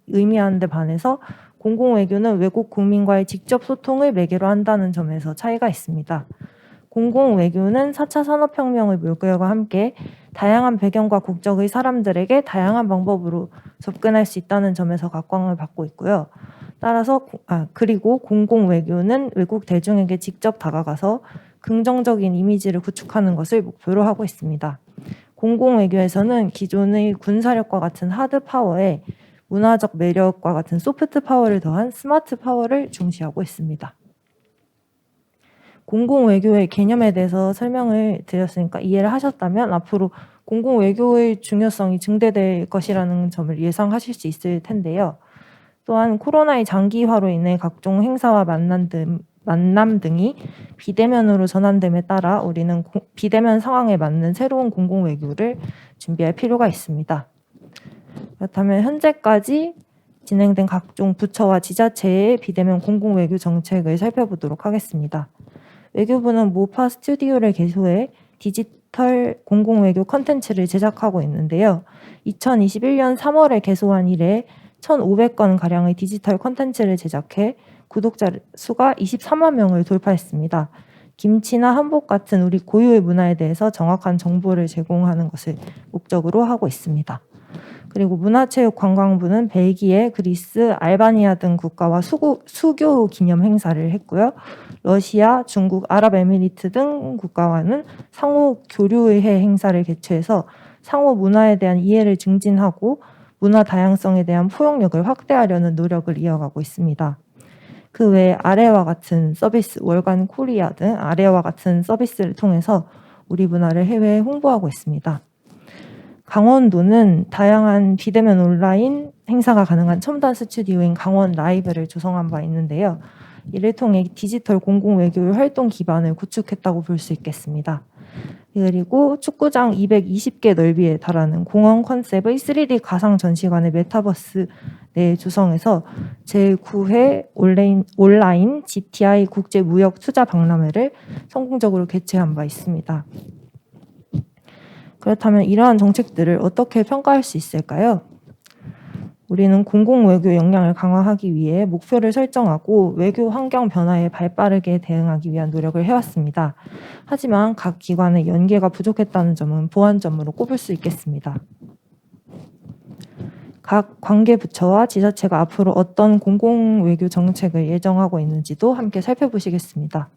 의미하는 데 반해서 공공외교는 외국 국민과의 직접 소통을 매개로 한다는 점에서 차이가 있습니다. 공공외교는 4차 산업혁명의 물결과 함께 다양한 배경과 국적의 사람들에게 다양한 방법으로 접근할 수 있다는 점에서 각광을 받고 있고요. 따라서 그리고 공공외교는 외국 대중에게 직접 다가가서 긍정적인 이미지를 구축하는 것을 목표로 하고 있습니다. 공공외교에서는 기존의 군사력과 같은 하드 파워에 문화적 매력과 같은 소프트 파워를 더한 스마트 파워를 중시하고 있습니다. 공공외교의 개념에 대해서 설명을 드렸으니까 이해를 하셨다면 앞으로 공공외교의 중요성이 증대될 것이라는 점을 예상하실 수 있을 텐데요. 또한 코로나의 장기화로 인해 각종 행사와 만남 등이 비대면으로 전환됨에 따라 우리는 비대면 상황에 맞는 새로운 공공외교를 준비할 필요가 있습니다. 그렇다면 현재까지 진행된 각종 부처와 지자체의 비대면 공공외교 정책을 살펴보도록 하겠습니다. 외교부는 모파 스튜디오를 개소해 디지털 공공외교 컨텐츠를 제작하고 있는데요. 2021년 3월에 개소한 이래 1,500건 가량의 디지털 컨텐츠를 제작해 구독자 수가 23만 명을 돌파했습니다. 김치나 한복 같은 우리 고유의 문화에 대해서 정확한 정보를 제공하는 것을 목적으로 하고 있습니다. 그리고 문화체육관광부는 벨기에, 그리스, 알바니아 등 국가와 수교 기념 행사를 했고요. 러시아, 중국, 아랍에미리트 등 국가와는 상호 교류회 행사를 개최해서 상호 문화에 대한 이해를 증진하고 문화 다양성에 대한 포용력을 확대하려는 노력을 이어가고 있습니다. 그 외에 아래와 같은 서비스, 월간 코리아 등 아래와 같은 서비스를 통해서 우리 문화를 해외에 홍보하고 있습니다. 강원도는 다양한 비대면 온라인 행사가 가능한 첨단 스튜디오인 강원 라이브를 조성한 바 있는데요. 이를 통해 디지털 공공외교 활동 기반을 구축했다고 볼 수 있겠습니다. 그리고 축구장 220개 넓이에 달하는 공원 컨셉의 3D 가상 전시관의 메타버스 내에 조성해서 제9회 온라인 GTI 국제무역투자박람회를 성공적으로 개최한 바 있습니다. 그렇다면 이러한 정책들을 어떻게 평가할 수 있을까요? 우리는 공공외교 역량을 강화하기 위해 목표를 설정하고 외교 환경 변화에 발빠르게 대응하기 위한 노력을 해왔습니다. 하지만 각 기관의 연계가 부족했다는 점은 보완점으로 꼽을 수 있겠습니다. 각 관계부처와 지자체가 앞으로 어떤 공공외교 정책을 예정하고 있는지도 함께 살펴보시겠습니다.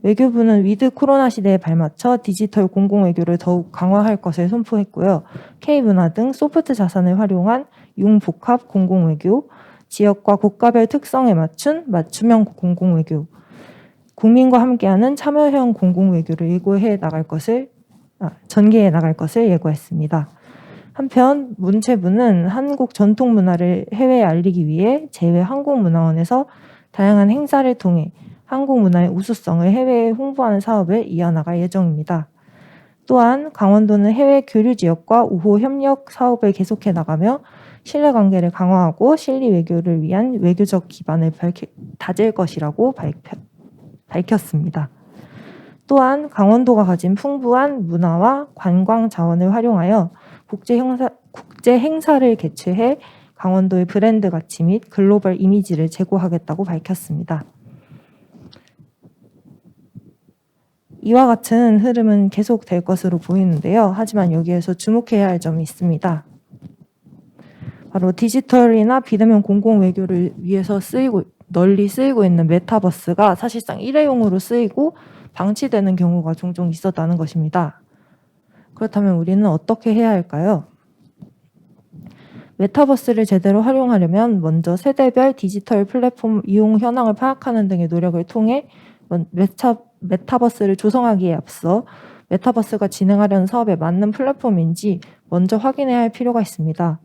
외교부는 위드 코로나 시대에 발맞춰 디지털 공공외교를 더욱 강화할 것을 선포했고요. K문화 등 소프트 자산을 활용한 융복합 공공외교, 지역과 국가별 특성에 맞춘 맞춤형 공공외교, 국민과 함께하는 참여형 공공외교를 전개해 나갈 것을 예고했습니다. 한편 문체부는 한국 전통 문화를 해외에 알리기 위해 제외한국문화원에서 다양한 행사를 통해 한국 문화의 우수성을 해외에 홍보하는 사업을 이어나갈 예정입니다. 또한 강원도는 해외 교류 지역과 우호 협력 사업을 계속해 나가며 신뢰관계를 강화하고 실리 외교를 위한 외교적 기반을 다질 것이라고 밝혔습니다. 또한 강원도가 가진 풍부한 문화와 관광 자원을 활용하여 국제 행사를 개최해 강원도의 브랜드 가치 및 글로벌 이미지를 제고하겠다고 밝혔습니다. 이와 같은 흐름은 계속될 것으로 보이는데요. 하지만 여기에서 주목해야 할 점이 있습니다. 바로 디지털이나 비대면 공공외교를 위해서 널리 쓰이고 있는 메타버스가 사실상 일회용으로 쓰이고 방치되는 경우가 종종 있었다는 것입니다. 그렇다면 우리는 어떻게 해야 할까요? 메타버스를 제대로 활용하려면 먼저 세대별 디지털 플랫폼 이용 현황을 파악하는 등의 노력을 통해 메타버스를 조성하기에 앞서 메타버스가 진행하려는 사업에 맞는 플랫폼인지 먼저 확인해야 할 필요가 있습니다.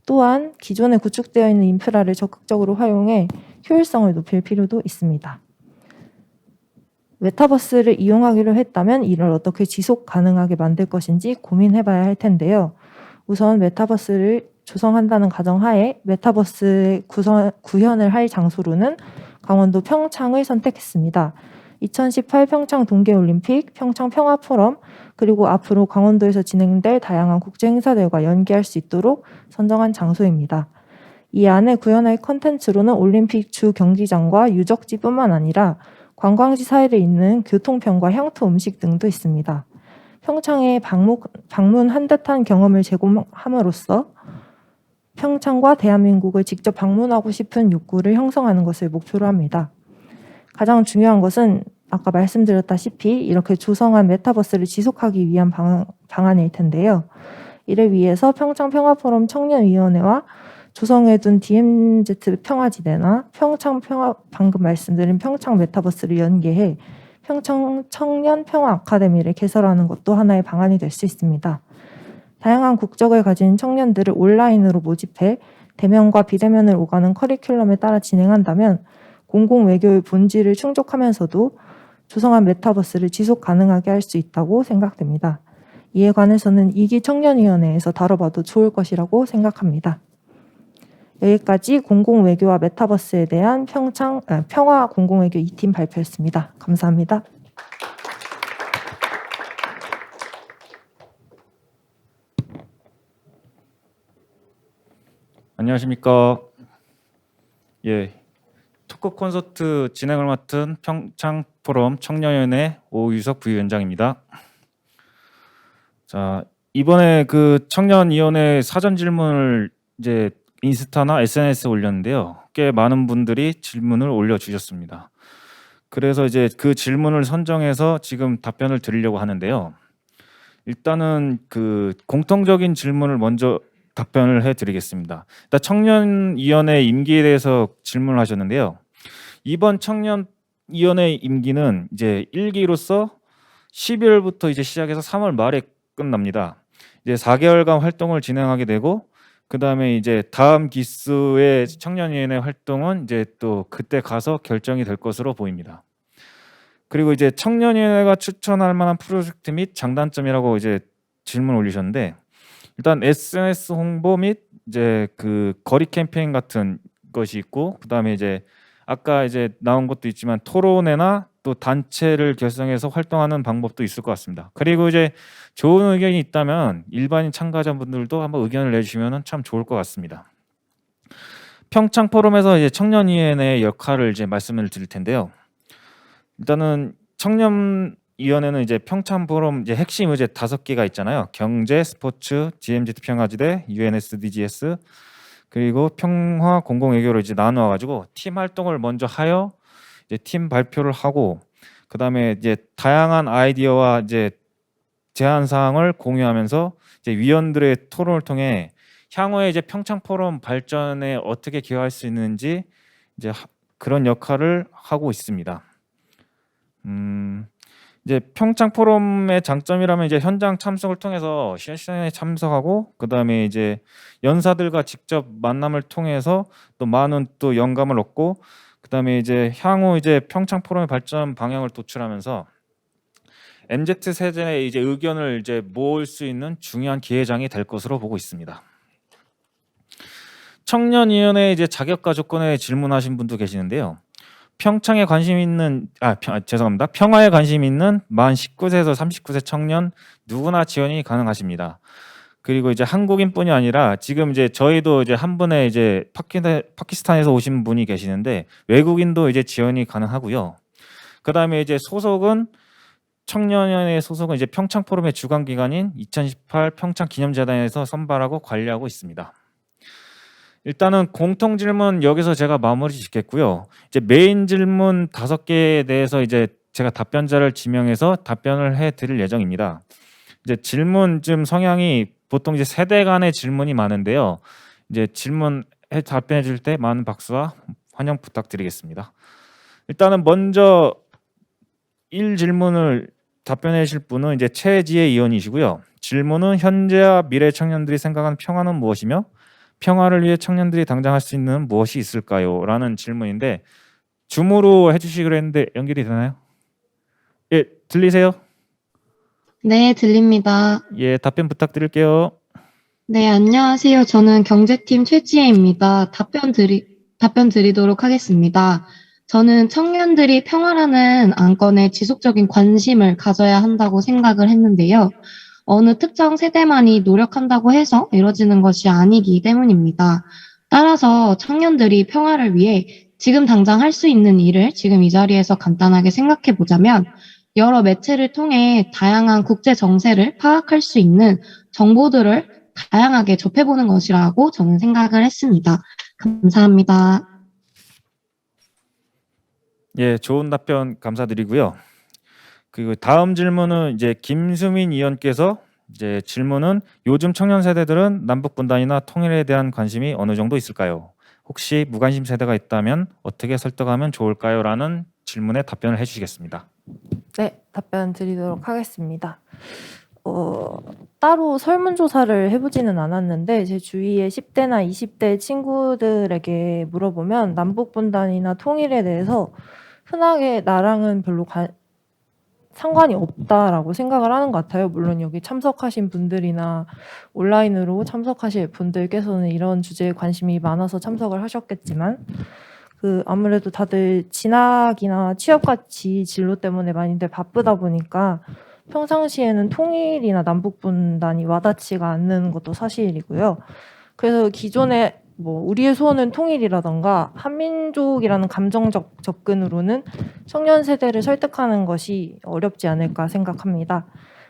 또한 기존에 구축되어 있는 인프라를 적극적으로 활용해 효율성을 높일 필요도 있습니다. 메타버스를 이용하기로 했다면 이를 어떻게 지속 가능하게 만들 것인지 고민해봐야 할 텐데요. 우선 메타버스를 조성한다는 가정하에 메타버스의 구현을 할 장소로는 강원도 평창을 선택했습니다. 2018 평창 동계올림픽, 평창 평화포럼, 그리고 앞으로 강원도에서 진행될 다양한 국제 행사들과 연계할 수 있도록 선정한 장소입니다. 이 안에 구현할 컨텐츠로는 올림픽 주 경기장과 유적지뿐만 아니라 관광지 사이에 있는 교통편과 향토 음식 등도 있습니다. 평창에 방문한 듯한 경험을 제공함으로써 평창과 대한민국을 직접 방문하고 싶은 욕구를 형성하는 것을 목표로 합니다. 가장 중요한 것은 아까 말씀드렸다시피 이렇게 조성한 메타버스를 지속하기 위한 방안일 텐데요. 이를 위해서 평창평화포럼 청년위원회와 조성해둔 DMZ 평화지대나 방금 말씀드린 평창 메타버스를 연계해 평창 청년 평화 아카데미를 개설하는 것도 하나의 방안이 될 수 있습니다. 다양한 국적을 가진 청년들을 온라인으로 모집해 대면과 비대면을 오가는 커리큘럼에 따라 진행한다면 공공외교의 본질을 충족하면서도 조성한 메타버스를 지속 가능하게 할 수 있다고 생각됩니다. 이에 관해서는 2기 청년위원회에서 다뤄봐도 좋을 것이라고 생각합니다. 여기까지 공공외교와 메타버스에 대한 평화 공공외교 2팀 발표였습니다. 감사합니다.
안녕하십니까. 토크 콘서트 진행을 맡은 평창 포럼 청년위원회 오유석 부위원장입니다. 자, 이번에 그 청년위원회 사전 질문을 이제 인스타나 SNS에 올렸는데요. 꽤 많은 분들이 질문을 올려주셨습니다. 그래서 이제 그 질문을 선정해서 지금 답변을 드리려고 하는데요. 일단은 그 공통적인 질문을 먼저 답변을 해드리겠습니다. 일단 청년위원회 임기에 대해서 질문을 하셨는데요. 이번 청년위원회 임기는 이제 1기로서 12월부터 이제 시작해서 3월 말에 끝납니다. 이제 4개월간 활동을 진행하게 되고 그 다음에 이제 다음 기수의 청년위원회 활동은 이제 또 그때 가서 결정이 될 것으로 보입니다. 그리고 이제 청년위원회가 추천할 만한 프로젝트 및 장단점이라고 이제 질문 올리셨는데 일단 SNS 홍보 및 이제 그 거리 캠페인 같은 것이 있고 그 다음에 이제 아까 이제 나온 것도 있지만 토론회나 또 단체를 결성해서 활동하는 방법도 있을 것 같습니다. 그리고 이제 좋은 의견이 있다면 일반인 참가자분들도 한번 의견을 내주시면 참 좋을 것 같습니다. 평창 포럼에서 이제 청년위원회의 역할을 이제 말씀을 드릴 텐데요. 일단은 청년위원회는 이제 평창 포럼 이제 핵심 의제 5개가 있잖아요. 경제, 스포츠, DMZ 평화지대, UNSDGs 그리고 평화 공공외교로 이제 나누어 가지고 팀 활동을 먼저 하여 이제 팀 발표를 하고 그 다음에 이제 다양한 아이디어와 이제 제안 사항을 공유하면서 이제 위원들의 토론을 통해 향후에 이제 평창 포럼 발전에 어떻게 기여할 수 있는지 이제 그런 역할을 하고 있습니다. 이제 평창 포럼의 장점이라면 이제 현장 참석을 통해서 실시간에 참석하고 그다음에 이제 연사들과 직접 만남을 통해서 또 많은 또 영감을 얻고 그다음에 이제 향후 이제 평창 포럼의 발전 방향을 도출하면서 MZ 세대의 이제 의견을 이제 모을 수 있는 중요한 기회장이 될 것으로 보고 있습니다. 청년위원회 이제 자격과 조건에 질문하신 분도 계시는데요. 평창에 관심 있는 죄송합니다. 평화에 관심 있는 만 19세에서 39세 청년 누구나 지원이 가능하십니다. 그리고 이제 한국인뿐이 아니라 지금 이제 저희도 이제 한 분의 이제 파키스탄에서 오신 분이 계시는데 외국인도 이제 지원이 가능하고요. 그다음에 이제 소속은 청년위원회 소속은 이제 평창 포럼의 주관 기관인 2018 평창 기념재단에서 선발하고 관리하고 있습니다. 일단은 공통 질문 여기서 제가 마무리 짓겠고요. 이제 메인 질문 5개에 대해서 이제 제가 답변자를 지명해서 답변을 해드릴 예정입니다. 이제 질문 좀 성향이 보통 이제 세대 간의 질문이 많은데요. 이제 답변해 줄 때 많은 박수와 환영 부탁드리겠습니다. 일단은 먼저 1질문을 답변해 주실 분은 이제 최지혜 의원이시고요. 질문은 현재와 미래 청년들이 생각하는 평화는 무엇이며 평화를 위해 청년들이 당장 할 수 있는 무엇이 있을까요? 라는 질문인데 줌으로 해주시기로 했는데 연결이 되나요? 예, 들리세요?
네, 들립니다.
예, 답변 부탁드릴게요.
네, 안녕하세요. 저는 경제팀 최지혜입니다. 답변 드리도록 하겠습니다. 저는 청년들이 평화라는 안건에 지속적인 관심을 가져야 한다고 생각을 했는데요. 어느 특정 세대만이 노력한다고 해서 이루어지는 것이 아니기 때문입니다. 따라서 청년들이 평화를 위해 지금 당장 할 수 있는 일을 지금 이 자리에서 간단하게 생각해 보자면 여러 매체를 통해 다양한 국제 정세를 파악할 수 있는 정보들을 다양하게 접해보는 것이라고 저는 생각을 했습니다. 감사합니다.
예, 좋은 답변 감사드리고요. 그리고 다음 질문은 이제 김수민 의원께서 이제 질문은 요즘 청년 세대들은 남북 분단이나 통일에 대한 관심이 어느 정도 있을까요? 혹시 무관심 세대가 있다면 어떻게 설득하면 좋을까요? 라는 질문에 답변을 해주시겠습니다.
네, 답변 드리도록 하겠습니다. 따로 설문조사를 해보지는 않았는데 제 주위에 10대나 20대 친구들에게 물어보면 남북분단이나 통일에 대해서 흔하게 나랑은 별로 상관이 없다라고 생각을 하는 것 같아요. 물론 여기 참석하신 분들이나 온라인으로 참석하실 분들께서는 이런 주제에 관심이 많아서 참석을 하셨겠지만 아무래도 다들 진학이나 취업같이 진로 때문에 많이들 바쁘다 보니까 평상시에는 통일이나 남북분단이 와닿지가 않는 것도 사실이고요. 그래서 기존에 우리의 소원은 통일이라던가 한민족이라는 감정적 접근으로는 청년 세대를 설득하는 것이 어렵지 않을까 생각합니다.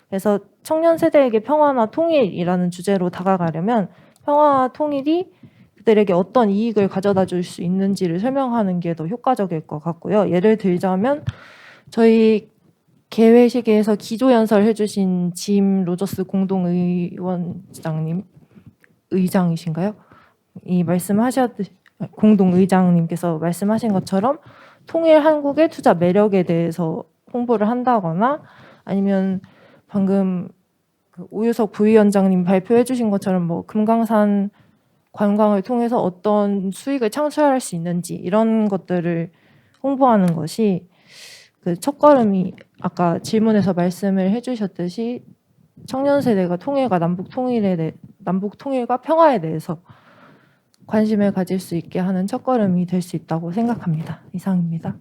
그래서 청년 세대에게 평화나 통일이라는 주제로 다가가려면 평화와 통일이 그들에게 어떤 이익을 가져다 줄 수 있는지를 설명하는 게 더 효과적일 것 같고요. 예를 들자면 저희 개회식에서 기조연설 해주신 짐 로저스 의장이신가요? 공동의장님께서 말씀하신 것처럼 통일 한국의 투자 매력에 대해서 홍보를 한다거나 아니면 방금 오유석 부위원장님 발표해 주신 것처럼 금강산 관광을 통해서 어떤 수익을 창출할 수 있는지 이런 것들을 홍보하는 것이 첫걸음이 아까 질문에서 말씀을 해주셨듯이 청년 세대가 통일과 남북 통일과 평화에 대해서 관심을 가질 수 있게 하는 첫걸음이 될 수 있다고 생각합니다. 이상입니다.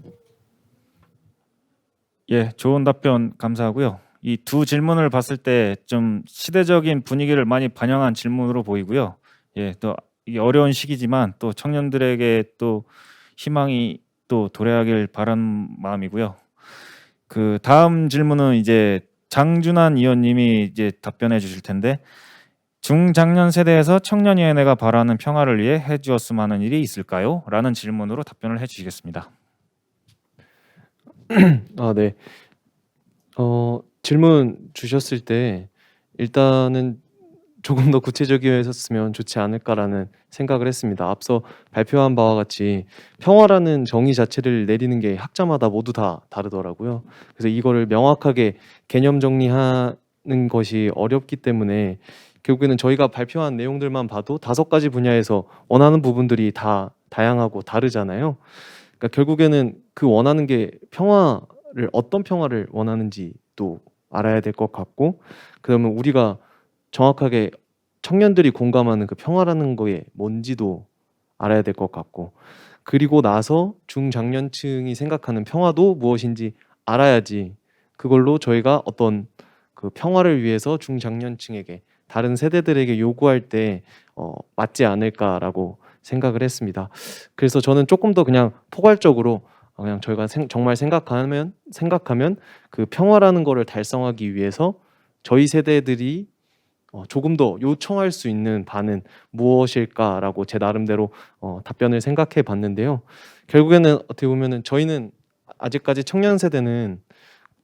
예, 좋은 답변 감사하고요. 이 두 질문을 봤을 때 좀 시대적인 분위기를 많이 반영한 질문으로 보이고요. 예, 또 이게 어려운 시기지만 또 청년들에게 또 희망이 또 도래하길 바라는 마음이고요. 그 다음 질문은 이제 장준환 의원님이 이제 답변해 주실 텐데 중장년 세대에서 청년위원회가 바라는 평화를 위해 해주었으면 하는 일이 있을까요? 라는 질문으로 답변을 해주시겠습니다.
네. 질문 주셨을 때 일단은 조금 더 구체적이었으면 좋지 않을까라는 생각을 했습니다. 앞서 발표한 바와 같이 평화라는 정의 자체를 내리는 게 학자마다 모두 다 다르더라고요. 그래서 이거를 명확하게 개념 정리하는 것이 어렵기 때문에 결국에는 저희가 발표한 내용들만 봐도 5가지 분야에서 원하는 부분들이 다 다양하고 다르잖아요. 그러니까 결국에는 그 원하는 게 평화를 어떤 평화를 원하는지도 알아야 될 것 같고, 그러면 우리가 정확하게 청년들이 공감하는 그 평화라는 거에 뭔지도 알아야 될 것 같고, 그리고 나서 중장년층이 생각하는 평화도 무엇인지 알아야지 그걸로 저희가 어떤 그 평화를 위해서 중장년층에게 다른 세대들에게 요구할 때 맞지 않을까라고 생각을 했습니다. 그래서 저는 조금 더 그냥 포괄적으로 그냥 저희가 정말 생각하면 그 평화라는 거를 달성하기 위해서 저희 세대들이 조금 더 요청할 수 있는 바는 무엇일까라고 제 나름대로 답변을 생각해 봤는데요. 결국에는 어떻게 보면은 저희는 아직까지 청년 세대는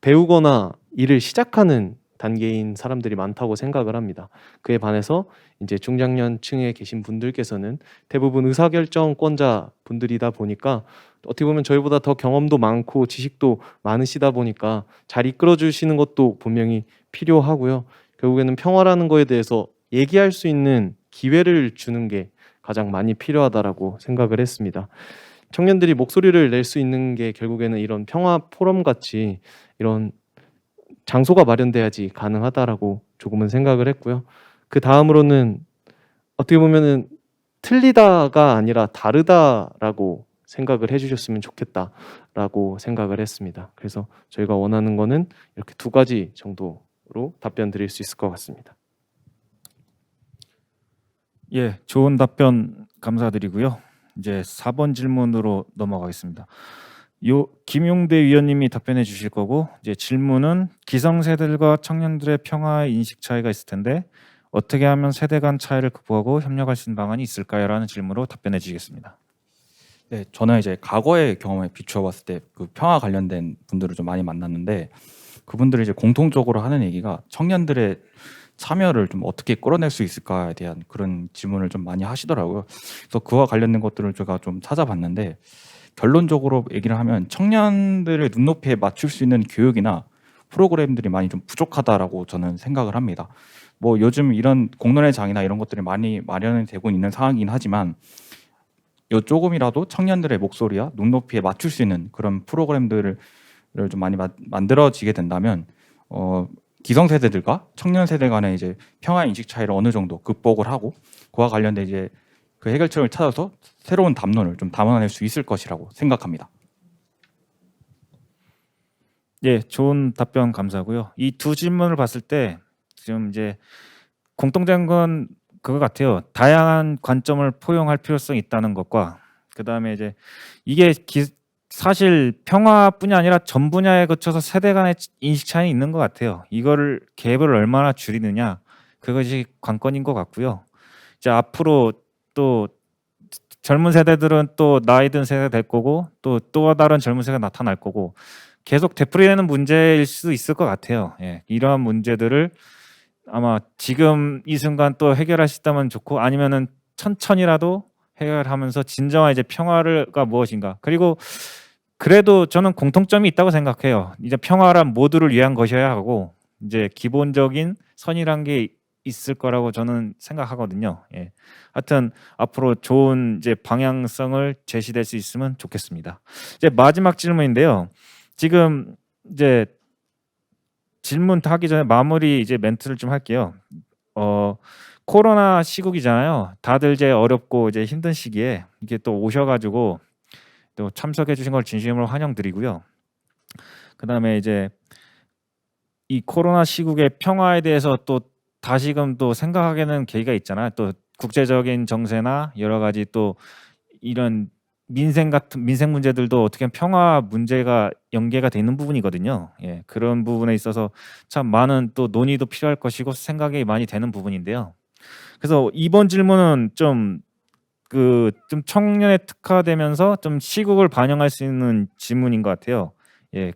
배우거나 일을 시작하는 단계인 사람들이 많다고 생각을 합니다. 그에 반해서 이제 중장년층에 계신 분들께서는 대부분 의사결정권자 분들이다 보니까 어떻게 보면 저희보다 더 경험도 많고 지식도 많으시다 보니까 잘 이끌어 주시는 것도 분명히 필요하고요. 결국에는 평화라는 거에 대해서 얘기할 수 있는 기회를 주는 게 가장 많이 필요하다라고 생각을 했습니다. 청년들이 목소리를 낼 수 있는 게 결국에는 이런 평화 포럼 같이 이런 장소가 마련돼야지 가능하다라고 조금은 생각을 했고요. 그 다음으로는 어떻게 보면은 틀리다가 아니라 다르다라고 생각을 해주셨으면 좋겠다라고 생각을 했습니다. 그래서 저희가 원하는 거는 이렇게 2가지 정도로 답변 드릴 수 있을 것 같습니다.
예, 좋은 답변 감사드리고요. 이제 4번 질문으로 넘어가겠습니다. 김용대 위원님이 답변해 주실 거고, 이제 질문은 기성세대들과 청년들의 평화 인식 차이가 있을 텐데 어떻게 하면 세대 간 차이를 극복하고 협력할 수 있는 방안이 있을까요? 라는 질문으로 답변해 주시겠습니다.
네, 저는 이제 과거의 경험에 비추어 봤을 때 그 평화 관련된 분들을 좀 많이 만났는데, 그분들이 이제 공통적으로 하는 얘기가 청년들의 참여를 좀 어떻게 끌어낼 수 있을까에 대한 그런 질문을 좀 많이 하시더라고요. 그래서 그와 관련된 것들을 제가 좀 찾아봤는데, 결론적으로 얘기를 하면 청년들의 눈높이에 맞출 수 있는 교육이나 프로그램들이 많이 좀 부족하다라고 저는 생각을 합니다. 뭐 요즘 이런 공론의 장이나 이런 것들이 많이 마련이 되고 있는 상황이긴 하지만, 요 조금이라도 청년들의 목소리와 눈높이에 맞출 수 있는 그런 프로그램들을 좀 많이 만들어지게 된다면 기성세대들과 청년세대 간의 이제 평화 인식 차이를 어느 정도 극복을 하고, 그와 관련된 이제 그 해결책을 찾아서 새로운 담론을 좀 담아낼 수 있을 것이라고 생각합니다.
예, 좋은 답변 감사하고요. 이 2 질문을 봤을 때 지금 이제 공통된 건 그거 같아요. 다양한 관점을 포용할 필요성이 있다는 것과, 그다음에 이제 이게 사실 평화뿐이 아니라 전 분야에 거쳐서 세대 간의 인식 차이는 있는 것 같아요. 이거를 갭을 얼마나 줄이느냐, 그것이 관건인 것 같고요. 이제 앞으로 또 젊은 세대들은 또 나이 든 세대가 될 거고, 또 다른 젊은 세대가 나타날 거고, 계속 되풀이되는 문제일 수도 있을 것 같아요. 예, 이러한 문제들을 아마 지금 이 순간 또 해결할 수 있다면 좋고, 아니면은 천천히라도 해결하면서 진정한 이제 평화가 무엇인가. 그리고 그래도 저는 공통점이 있다고 생각해요. 이제 평화란 모두를 위한 것이어야 하고, 이제 기본적인 선이란 게 있을 거라고 저는 생각하거든요. 예. 하여튼 앞으로 좋은 이제 방향성을 제시될 수 있으면 좋겠습니다. 이제 마지막 질문인데요. 지금 이제 질문 하기 전에 마무리 이제 멘트를 좀 할게요. 코로나 시국이잖아요. 다들 이제 어렵고 이제 힘든 시기에 이게 또 오셔가지고 또 참석해 주신 걸 진심으로 환영드리고요. 그다음에 이제 이 코로나 시국의 평화에 대해서 또 다시금 또 생각하게 되는 계기가 있잖아요. 또 국제적인 정세나 여러 가지 또 이런 민생 문제들도 어떻게 보면 평화 문제가 연계가 되는 부분이거든요. 예, 그런 부분에 있어서 참 많은 또 논의도 필요할 것이고 생각이 많이 되는 부분인데요. 그래서 이번 질문은 좀 청년에 특화되면서 좀 시국을 반영할 수 있는 질문인 것 같아요. 예,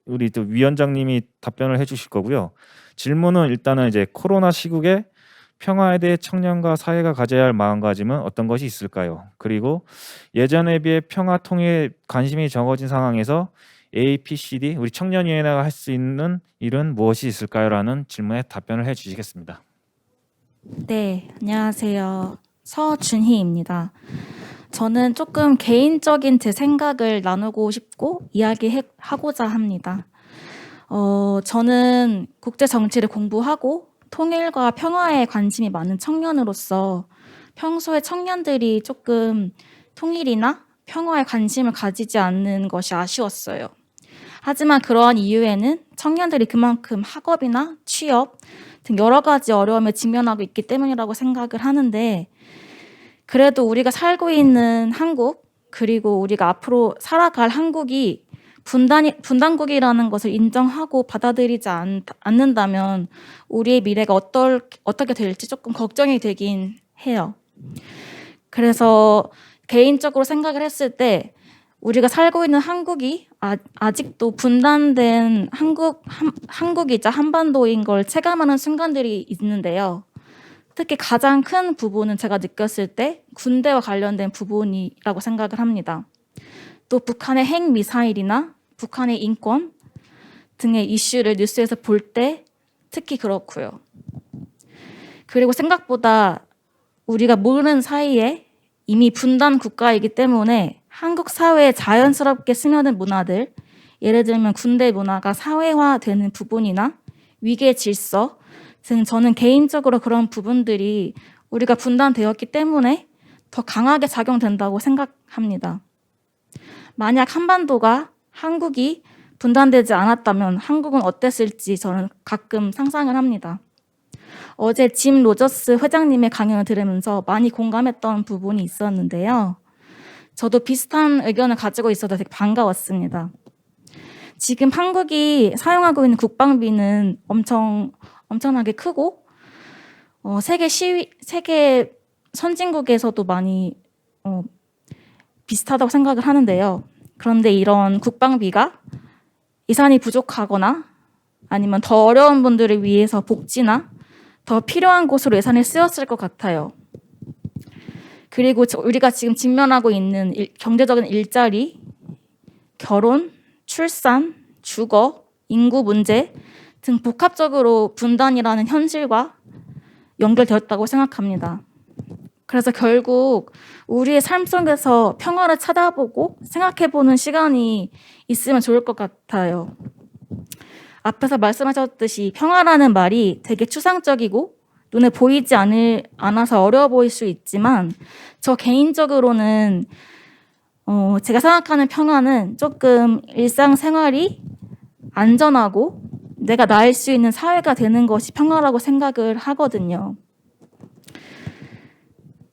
우리 또 위원장님이 답변을 해주실 거고요. 질문은 일단은 이제 코로나 시국에 평화에 대해 청년과 사회가 가져야 할 마음가짐은 어떤 것이 있을까요? 그리고 예전에 비해 평화 통일에 관심이 적어진 상황에서 APCD 우리 청년위원회가 할 수 있는 일은 무엇이 있을까요? 라는 질문에 답변을 해 주시겠습니다.
네, 안녕하세요. 서준희입니다. 저는 조금 개인적인 제 생각을 나누고 싶고 이야기하고자 합니다. 저는 국제 정치를 공부하고 통일과 평화에 관심이 많은 청년으로서 평소에 청년들이 조금 통일이나 평화에 관심을 가지지 않는 것이 아쉬웠어요. 하지만 그러한 이유에는 청년들이 그만큼 학업이나 취업 등 여러 가지 어려움에 직면하고 있기 때문이라고 생각을 하는데, 그래도 우리가 살고 있는 한국, 그리고 우리가 앞으로 살아갈 한국이 분단국이라는 것을 인정하고 받아들이지 않는다면 우리의 미래가 어떻게 될지 조금 걱정이 되긴 해요. 그래서 개인적으로 생각을 했을 때 우리가 살고 있는 한국이 아직도 분단된 한국이자 한반도인 걸 체감하는 순간들이 있는데요. 특히 가장 큰 부분은 제가 느꼈을 때 군대와 관련된 부분이라고 생각을 합니다. 또 북한의 핵미사일이나 북한의 인권 등의 이슈를 뉴스에서 볼 때 특히 그렇고요. 그리고 생각보다 우리가 모르는 사이에 이미 분단 국가이기 때문에 한국 사회에 자연스럽게 스며든 문화들, 예를 들면 군대 문화가 사회화되는 부분이나 위계 질서 등 저는 개인적으로 그런 부분들이 우리가 분단되었기 때문에 더 강하게 작용된다고 생각합니다. 만약 한국이 분단되지 않았다면 한국은 어땠을지 저는 가끔 상상을 합니다. 어제 짐 로저스 회장님의 강연을 들으면서 많이 공감했던 부분이 있었는데요. 저도 비슷한 의견을 가지고 있어서 되게 반가웠습니다. 지금 한국이 사용하고 있는 국방비는 엄청나게 크고 세계 선진국에서도 많이 비슷하다고 생각을 하는데요. 그런데 이런 국방비가 예산이 부족하거나 아니면 더 어려운 분들을 위해서 복지나 더 필요한 곳으로 예산이 쓰였을 것 같아요. 그리고 우리가 지금 직면하고 있는 경제적인 일자리, 결혼, 출산, 주거, 인구 문제 등 복합적으로 분단이라는 현실과 연결되었다고 생각합니다. 그래서 결국 우리의 삶 속에서 평화를 찾아보고 생각해보는 시간이 있으면 좋을 것 같아요. 앞에서 말씀하셨듯이 평화라는 말이 되게 추상적이고 눈에 보이지 않아서 어려워 보일 수 있지만 저 개인적으로는 제가 생각하는 평화는 조금 일상생활이 안전하고 내가 나을 수 있는 사회가 되는 것이 평화라고 생각을 하거든요.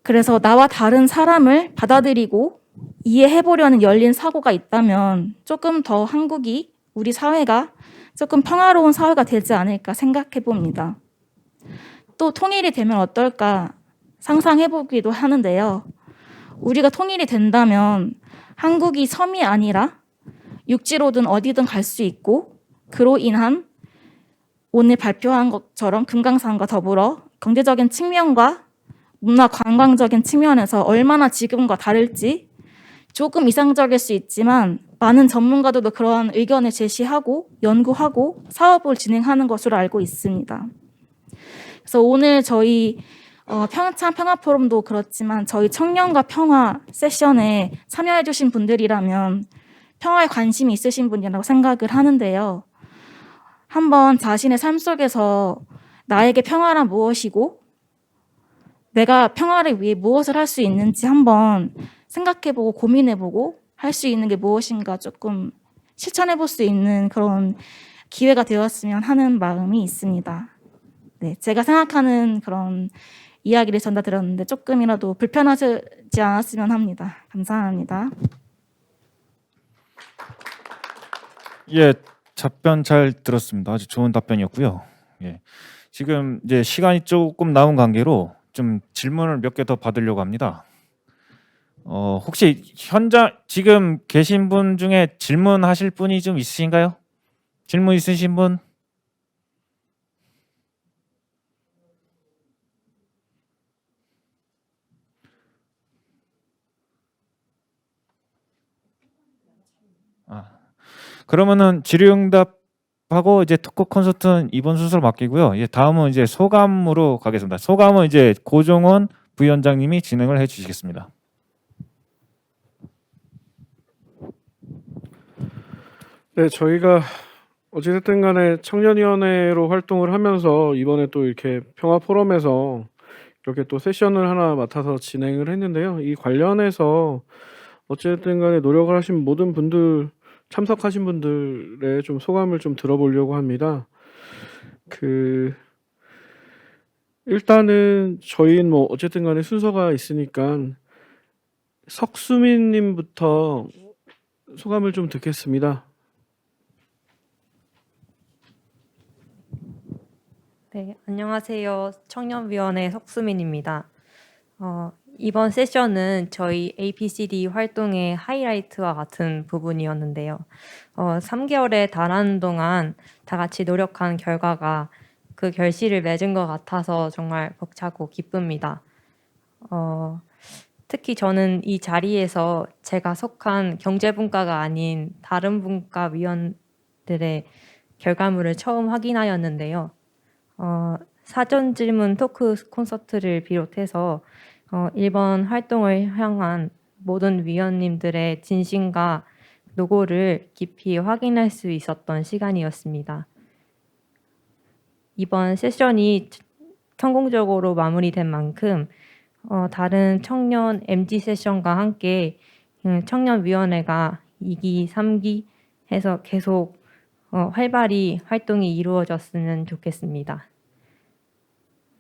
그래서 나와 다른 사람을 받아들이고 이해해보려는 열린 사고가 있다면 조금 더 한국이, 우리 사회가 조금 평화로운 사회가 되지 않을까 생각해 봅니다. 또 통일이 되면 어떨까 상상해 보기도 하는데요. 우리가 통일이 된다면 한국이 섬이 아니라 육지로든 어디든 갈 수 있고, 그로 인한 오늘 발표한 것처럼 금강산과 더불어 경제적인 측면과 문화 관광적인 측면에서 얼마나 지금과 다를지 조금 이상적일 수 있지만 많은 전문가들도 그러한 의견을 제시하고 연구하고 사업을 진행하는 것으로 알고 있습니다. 그래서 오늘 저희 평창 평화포럼도 그렇지만 저희 청년과 평화 세션에 참여해 주신 분들이라면 평화에 관심이 있으신 분이라고 생각을 하는데요. 한번 자신의 삶 속에서 나에게 평화란 무엇이고 내가 평화를 위해 무엇을 할 수 있는지 한번 생각해보고 고민해보고 할 수 있는 게 무엇인가 조금 실천해볼 수 있는 그런 기회가 되었으면 하는 마음이 있습니다. 네, 제가 생각하는 그런 이야기를 전달드렸는데 조금이라도 불편하지 않았으면 합니다. 감사합니다.
예, 답변 잘 들었습니다. 아주 좋은 답변이었고요. 예, 지금 이제 시간이 조금 남은 관계로 좀 질문을 몇 개 더 받으려고 합니다. 혹시 현장 지금 계신 분 중에 질문하실 분이 좀 있으신가요? 질문 있으신 분? 그러면은 질의응답하고 이제 토크 콘서트는 이번 순서로 맡기고요. 이제 다음은 이제 소감으로 가겠습니다. 소감은 이제 고종원 부위원장님이 진행을 해주시겠습니다.
네, 저희가 어찌됐든 간에 청년위원회로 활동을 하면서 이번에 또 이렇게 평화 포럼에서 이렇게 또 세션을 하나 맡아서 진행을 했는데요. 이 관련해서 어찌됐든 간에 노력을 하신 모든 분들, 참석하신 분들의 좀 소감을 좀 들어보려고 합니다. 일단은 저희는 뭐 어쨌든 간에 순서가 있으니까 석수민 님부터 소감을 좀 듣겠습니다.
네, 안녕하세요. 청년위원회 석수민입니다. 이번 세션은 저희 APCD 활동의 하이라이트와 같은 부분이었는데요. 3개월에 달하는 동안 다 같이 노력한 결과가 그 결실을 맺은 것 같아서 정말 벅차고 기쁩니다. 특히 저는 이 자리에서 제가 속한 경제분과가 아닌 다른 분과위원들의 결과물을 처음 확인하였는데요. 사전 질문 토크 콘서트를 비롯해서 이번 활동을 향한 모든 위원님들의 진심과 노고를 깊이 확인할 수 있었던 시간이었습니다. 이번 세션이 성공적으로 마무리된 만큼 다른 청년 MG 세션과 함께 청년위원회가 2기, 3기 해서 계속 활발히 활동이 이루어졌으면 좋겠습니다.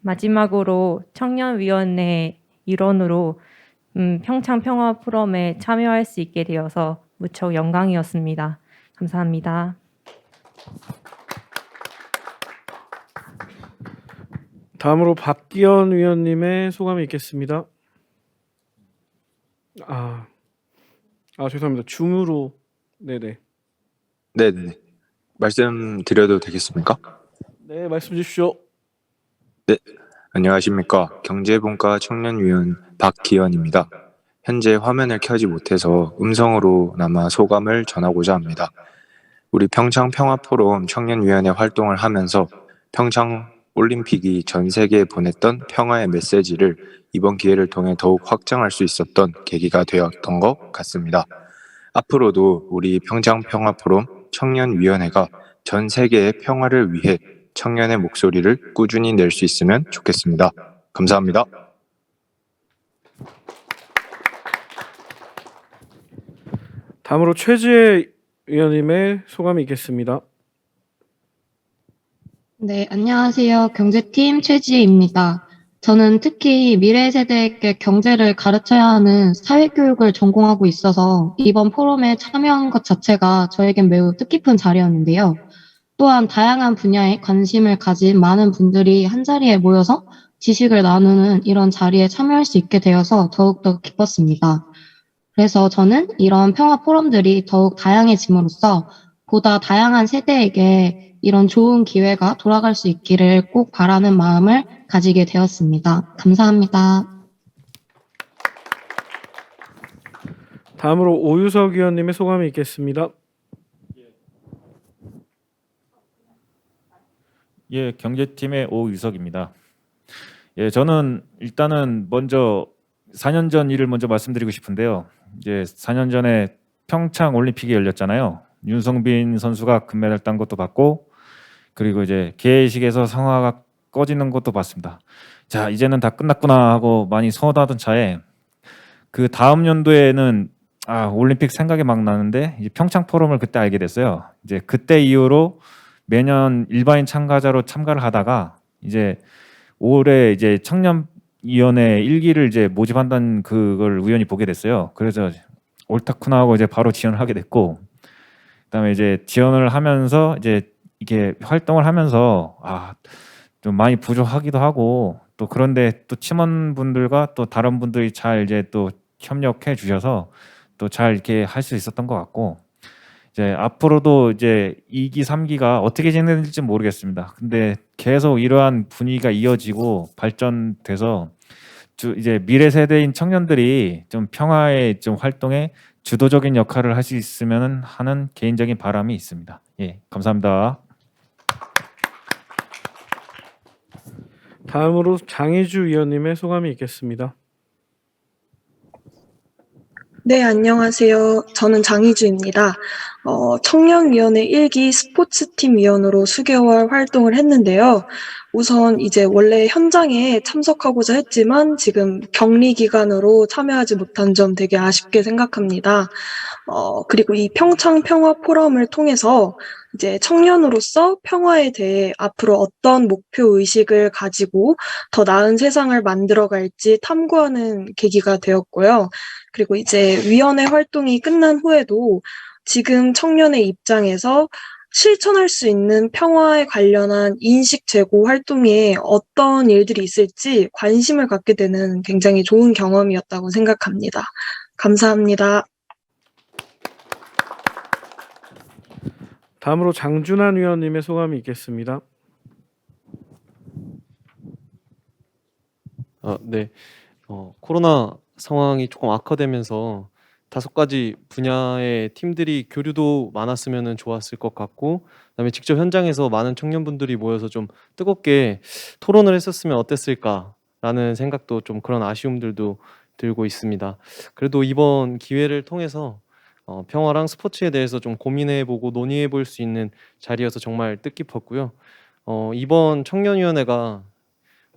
마지막으로 청년위원회 일원으로 평창 평화 포럼에 참여할 수 있게 되어서 무척 영광이었습니다. 감사합니다.
다음으로 박기현 위원님의 소감이 있겠습니다. 죄송합니다. 줌으로. 네네.
네네. 말씀드려도 되겠습니까?
네, 말씀 주십시오.
안녕하십니까. 경제분과 청년위원 박기현입니다. 현재 화면을 켜지 못해서 음성으로나마 소감을 전하고자 합니다. 우리 평창 평화포럼 청년위원회 활동을 하면서 평창 올림픽이 전 세계에 보냈던 평화의 메시지를 이번 기회를 통해 더욱 확장할 수 있었던 계기가 되었던 것 같습니다. 앞으로도 우리 평창 평화포럼 청년위원회가 전 세계의 평화를 위해 청년의 목소리를 꾸준히 낼 수 있으면 좋겠습니다. 감사합니다.
다음으로 최지혜 위원님의 소감이 있겠습니다.
네, 안녕하세요. 경제팀 최지혜입니다. 저는 특히 미래 세대에게 경제를 가르쳐야 하는 사회교육을 전공하고 있어서 이번 포럼에 참여한 것 자체가 저에겐 매우 뜻깊은 자리였는데요. 또한 다양한 분야에 관심을 가진 많은 분들이 한자리에 모여서 지식을 나누는 이런 자리에 참여할 수 있게 되어서 더욱더 기뻤습니다. 그래서 저는 이런 평화 포럼들이 더욱 다양해짐으로써 보다 다양한 세대에게 이런 좋은 기회가 돌아갈 수 있기를 꼭 바라는 마음을 가지게 되었습니다. 감사합니다.
다음으로 오유석 위원님의 소감이 있겠습니다.
예, 경제팀의 오유석입니다. 예, 저는 일단은 먼저 4년 전 일을 먼저 말씀드리고 싶은데요. 이제 4년 전에 평창 올림픽이 열렸잖아요. 윤성빈 선수가 금메달 딴 것도 봤고, 그리고 이제 개회식에서 성화가 꺼지는 것도 봤습니다. 자, 이제는 다 끝났구나 하고 많이 서운하던 차에 그 다음 연도에는 올림픽 생각이 막 나는데 이제 평창 포럼을 그때 알게 됐어요. 이제 그때 이후로 매년 일반인 참가자로 참가를 하다가 이제 올해 이제 청년위원회 1기를 이제 모집한다는 그걸 우연히 보게 됐어요. 그래서 옳다구나 하고 이제 바로 지원을 하게 됐고, 그다음에 이제 지원을 하면서 이제 이게 활동을 하면서 좀 많이 부족하기도 하고, 또 그런데 또 팀원분들과 또 다른 분들이 잘 이제 또 협력해 주셔서 또 잘 이렇게 할 수 있었던 것 같고, 이제 앞으로도 이제 2기, 3기가 어떻게 진행될지 모르겠습니다. 근데 계속 이러한 분위기가 이어지고 발전돼서 이제 미래 세대인 청년들이 좀 평화의 좀 활동에 주도적인 역할을 할 수 있으면 하는 개인적인 바람이 있습니다. 예, 감사합니다.
다음으로 장희주 위원님의 소감이 있겠습니다.
네, 안녕하세요. 저는 장희주입니다. 청년위원회 1기 스포츠팀 위원으로 수개월 활동을 했는데요. 우선 이제 원래 현장에 참석하고자 했지만 지금 격리 기간으로 참여하지 못한 점 되게 아쉽게 생각합니다. 그리고 이 평창 평화 포럼을 통해서 이제 청년으로서 평화에 대해 앞으로 어떤 목표 의식을 가지고 더 나은 세상을 만들어 갈지 탐구하는 계기가 되었고요. 그리고 이제 위원회 활동이 끝난 후에도 지금 청년의 입장에서 실천할 수 있는 평화에 관련한 인식 제고 활동에 어떤 일들이 있을지 관심을 갖게 되는 굉장히 좋은 경험이었다고 생각합니다. 감사합니다.
다음으로 장준환 위원님의 소감이 있겠습니다.
네. 코로나 상황이 조금 악화되면서 5가지 분야의 팀들이 교류도 많았으면 좋았을 것 같고, 그다음에 직접 현장에서 많은 청년분들이 모여서 좀 뜨겁게 토론을 했었으면 어땠을까라는 생각도, 좀 그런 아쉬움들도 들고 있습니다. 그래도 이번 기회를 통해서 평화랑 스포츠에 대해서 좀 고민해보고 논의해볼 수 있는 자리여서 정말 뜻깊었고요. 이번 청년위원회가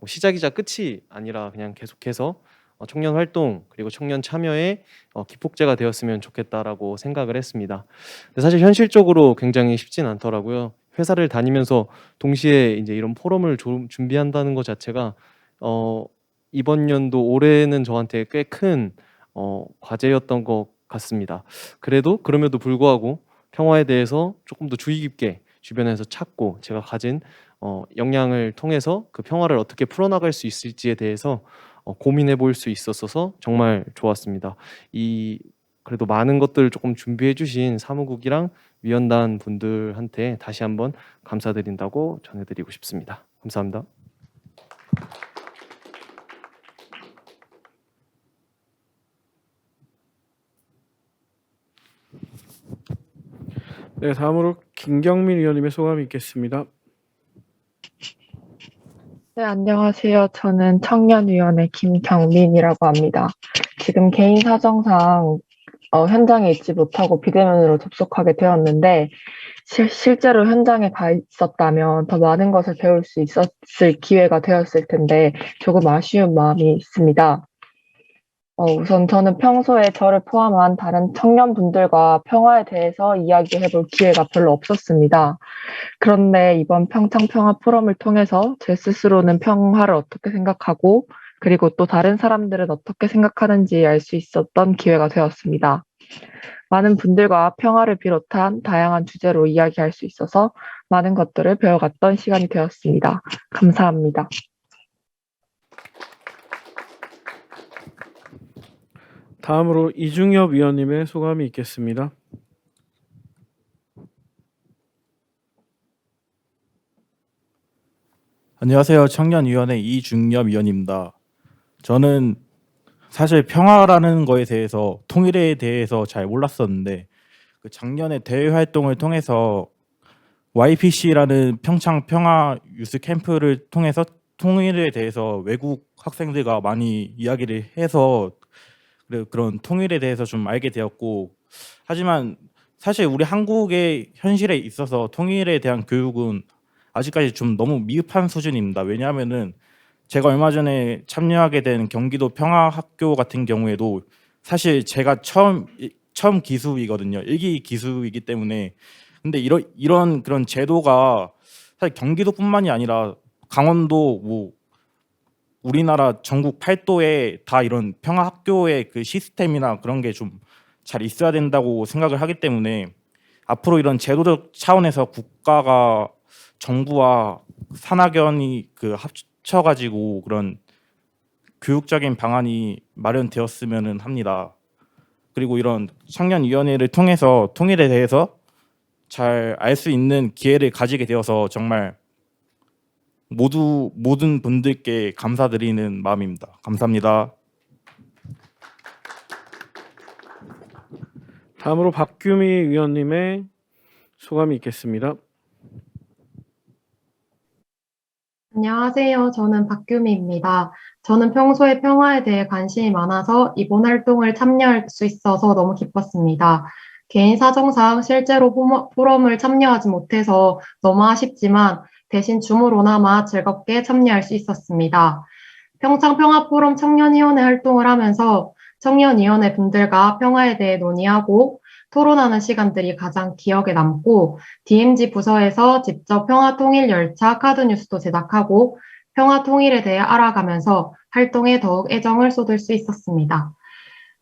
시작이자 끝이 아니라 그냥 계속해서 청년 활동 그리고 청년 참여에 기폭제가 되었으면 좋겠다라고 생각을 했습니다. 근데 사실 현실적으로 굉장히 쉽진 않더라고요. 회사를 다니면서 동시에 이제 이런 포럼을 준비한다는 것 자체가 이번 연도 올해는 저한테 꽤 큰 과제였던 것 같습니다. 그럼에도 불구하고 평화에 대해서 조금 더 주의 깊게 주변에서 찾고, 제가 가진 역량을 통해서 그 평화를 어떻게 풀어나갈 수 있을지에 대해서 고민해 볼 수 있었어서 정말 좋았습니다. 그래도 많은 것들을 조금 준비해 주신 사무국이랑 위원단 분들한테 다시 한번 감사드린다고 전해드리고 싶습니다. 감사합니다.
네, 다음으로 김경민 위원님의 소감이 있겠습니다.
네, 안녕하세요. 저는 청년위원회 김경민이라고 합니다. 지금 개인 사정상 현장에 있지 못하고 비대면으로 접속하게 되었는데, 실제로 현장에 가 있었다면 더 많은 것을 배울 수 있었을 기회가 되었을 텐데 조금 아쉬운 마음이 있습니다. 우선 저는 평소에 저를 포함한 다른 청년분들과 평화에 대해서 이야기해볼 기회가 별로 없었습니다. 그런데 이번 평창 평화 포럼을 통해서 제 스스로는 평화를 어떻게 생각하고, 그리고 또 다른 사람들은 어떻게 생각하는지 알 수 있었던 기회가 되었습니다. 많은 분들과 평화를 비롯한 다양한 주제로 이야기할 수 있어서 많은 것들을 배워갔던 시간이 되었습니다. 감사합니다.
다음으로 이중엽 위원님의 소감이 있겠습니다.
안녕하세요. 청년위원회 이중엽 위원입니다. 저는 사실 평화라는 거에 대해서, 통일에 대해서 잘 몰랐었는데 그 작년에 대외 활동을 통해서 YPC라는 평창 평화 유스 캠프를 통해서 통일에 대해서 외국 학생들과 많이 이야기를 해서 그런 통일에 대해서 좀 알게 되었고, 하지만 사실 우리 한국의 현실에 있어서 통일에 대한 교육은 아직까지 좀 너무 미흡한 수준입니다. 왜냐하면은 제가 얼마 전에 참여하게 된 경기도 평화학교 같은 경우에도 사실 제가 처음 기수이거든요. 1기 기수이기 때문에. 근데 이런 그런 제도가 사실 경기도뿐만이 아니라 강원도, 뭐 우리나라 전국 8도에 다 이런 평화학교의 그 시스템이나 그런 게 좀 잘 있어야 된다고 생각을 하기 때문에 앞으로 이런 제도적 차원에서 국가가, 정부와 산학연이 그 합쳐가지고 그런 교육적인 방안이 마련되었으면 합니다. 그리고 이런 청년위원회를 통해서 통일에 대해서 잘 알 수 있는 기회를 가지게 되어서 정말 모든 분들께 감사드리는 마음입니다. 감사합니다.
다음으로 박규미 위원님의 소감이 있겠습니다.
안녕하세요. 저는 박규미입니다. 저는 평소에 평화에 대해 관심이 많아서 이번 활동을 참여할 수 있어서 너무 기뻤습니다. 개인 사정상 실제로 포럼을 참여하지 못해서 너무 아쉽지만 대신 줌으로나마 즐겁게 참여할 수 있었습니다. 평창평화포럼 청년위원회 활동을 하면서 청년위원회 분들과 평화에 대해 논의하고 토론하는 시간들이 가장 기억에 남고 DMZ 부서에서 직접 평화통일열차 카드뉴스도 제작하고 평화통일에 대해 알아가면서 활동에 더욱 애정을 쏟을 수 있었습니다.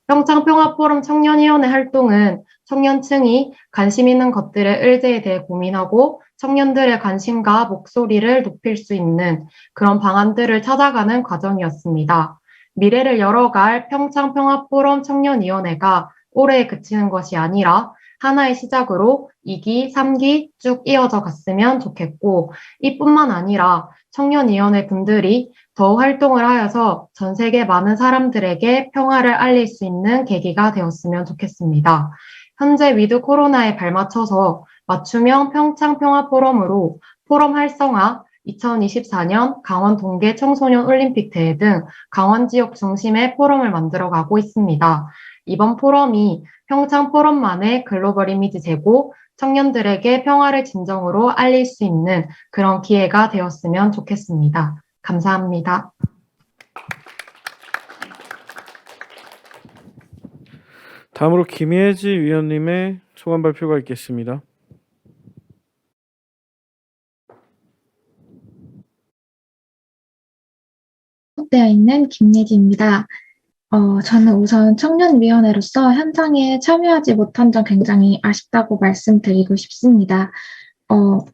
평창평화포럼 청년위원회 활동은 청년층이 관심 있는 것들의 의제에 대해 고민하고 청년들의 관심과 목소리를 높일 수 있는 그런 방안들을 찾아가는 과정이었습니다. 미래를 열어갈 평창평화포럼 청년위원회가 올해에 그치는 것이 아니라 하나의 시작으로 2기, 3기 쭉 이어져 갔으면 좋겠고 이뿐만 아니라 청년위원회 분들이 더 활동을 하여서 전 세계 많은 사람들에게 평화를 알릴 수 있는 계기가 되었으면 좋겠습니다. 현재 위드 코로나에 발맞춰서 맞춤형 평창평화포럼으로 포럼 활성화, 2024년 강원 동계 청소년 올림픽 대회 등 강원 지역 중심의 포럼을 만들어가고 있습니다. 이번 포럼이 평창 포럼만의 글로벌 이미지 제고, 청년들에게 평화를 진정으로 알릴 수 있는 그런 기회가 되었으면 좋겠습니다. 감사합니다.
다음으로 김예지 위원님의 소감 발표가 있겠습니다.
되어 있는 김예지입니다. 저는 우선 청년위원회로서 현장에 참여하지 못한 점 굉장히 아쉽다고 말씀드리고 싶습니다.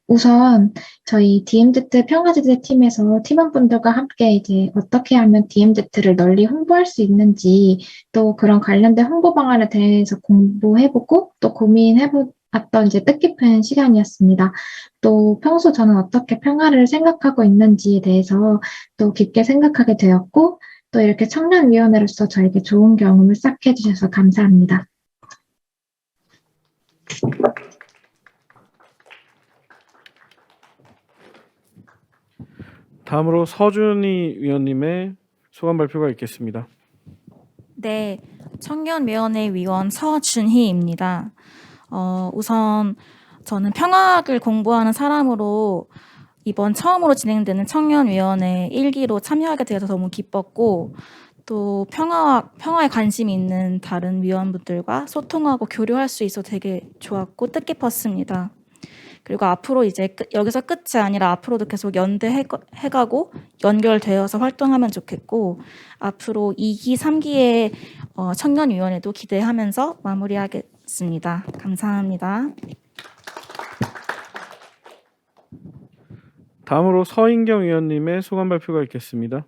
우선 저희 DMZ 평화지대 팀에서 팀원분들과 함께 이제 어떻게 하면 DMZ를 널리 홍보할 수 있는지 또 그런 관련된 홍보 방안에 대해서 공부해보고 또 고민해봤던 이제 뜻깊은 시간이었습니다. 또 평소 저는 어떻게 평화를 생각하고 있는지에 대해서 또 깊게 생각하게 되었고 또 이렇게 청년위원회로서 저에게 좋은 경험을 쌓게 해주셔서 감사합니다.
다음으로 서준희 위원님의 소감 발표가 있겠습니다.
네, 청년위원회 위원 서준희입니다. 우선 저는 평화학을 공부하는 사람으로 이번 처음으로 진행되는 청년위원회 1기로 참여하게 되어서 너무 기뻤고 또 평화에 관심이 있는 다른 위원분들과 소통하고 교류할 수 있어서 되게 좋았고 뜻깊었습니다. 그리고 앞으로 이제 여기서 끝이 아니라 앞으로도 계속 연대해가고 연결되어서 활동하면 좋겠고 앞으로 2기, 3기의 청년위원회도 기대하면서 마무리하겠습니다. 감사합니다.
다음으로 서인경 위원님의 소감 발표가 있겠습니다.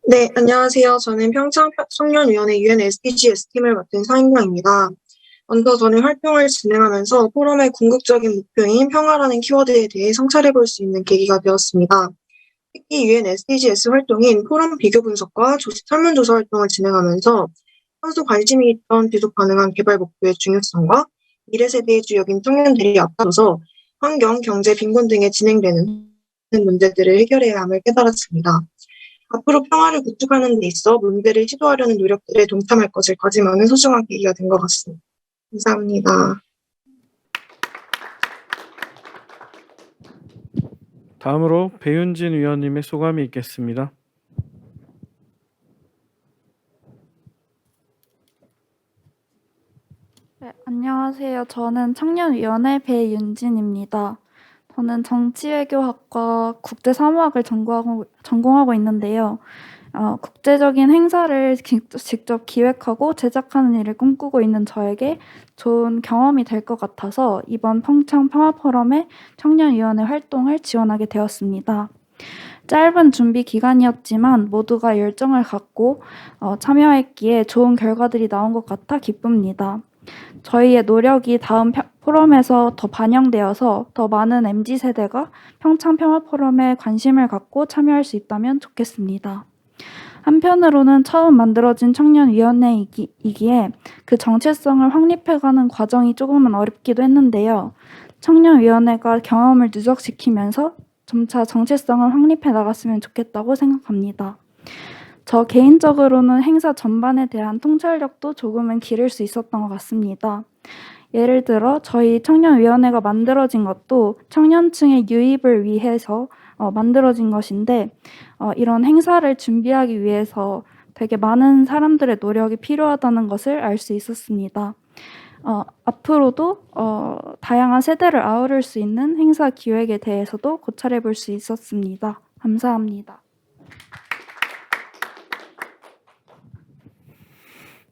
네, 안녕하세요. 저는 평창 청년위원회 UN SDGs 팀을 맡은 서인경입니다. 먼저 저는 활동을 진행하면서 포럼의 궁극적인 목표인 평화라는 키워드에 대해 성찰해 볼 수 있는 계기가 되었습니다. 특히 UN SDGs 활동인 포럼 비교 분석과 설문조사 활동을 진행하면서 평소 관심이 있던 지속 가능한 개발 목표의 중요성과 미래 세대의 주역인 청년들이 앞서서 환경, 경제, 빈곤 등에 진행되는 문제들을 해결해야 함을 깨달았습니다. 앞으로 평화를 구축하는 데 있어 문제를 시도하려는 노력들에 동참할 것을 다짐하는 소중한 계기가 된 것 같습니다. 감사합니다.
다음으로 배윤진 위원님의 소감이 있겠습니다.
네, 안녕하세요. 저는 청년위원회 배윤진입니다. 저는 정치외교학과 국제사무학을 전공하고 있는데요. 국제적인 행사를 직접 기획하고 제작하는 일을 꿈꾸고 있는 저에게 좋은 경험이 될 것 같아서 이번 평창 평화포럼의 청년위원회 활동을 지원하게 되었습니다. 짧은 준비 기간이었지만 모두가 열정을 갖고 참여했기에 좋은 결과들이 나온 것 같아 기쁩니다. 저희의 노력이 다음 포럼에서 더 반영되어서 더 많은 MZ세대가 평창 평화포럼에 관심을 갖고 참여할 수 있다면 좋겠습니다. 한편으로는 처음 만들어진 청년위원회이기에 그 정체성을 확립해가는 과정이 조금은 어렵기도 했는데요. 청년위원회가 경험을 누적시키면서 점차 정체성을 확립해 나갔으면 좋겠다고 생각합니다. 저 개인적으로는 행사 전반에 대한 통찰력도 조금은 기를 수 있었던 것 같습니다. 예를 들어 저희 청년위원회가 만들어진 것도 청년층의 유입을 위해서 만들어진 것인데 이런 행사를 준비하기 위해서 되게 많은 사람들의 노력이 필요하다는 것을 알 수 있었습니다. 앞으로도 다양한 세대를 아우를 수 있는 행사 기획에 대해서도 고찰해 볼 수 있었습니다. 감사합니다.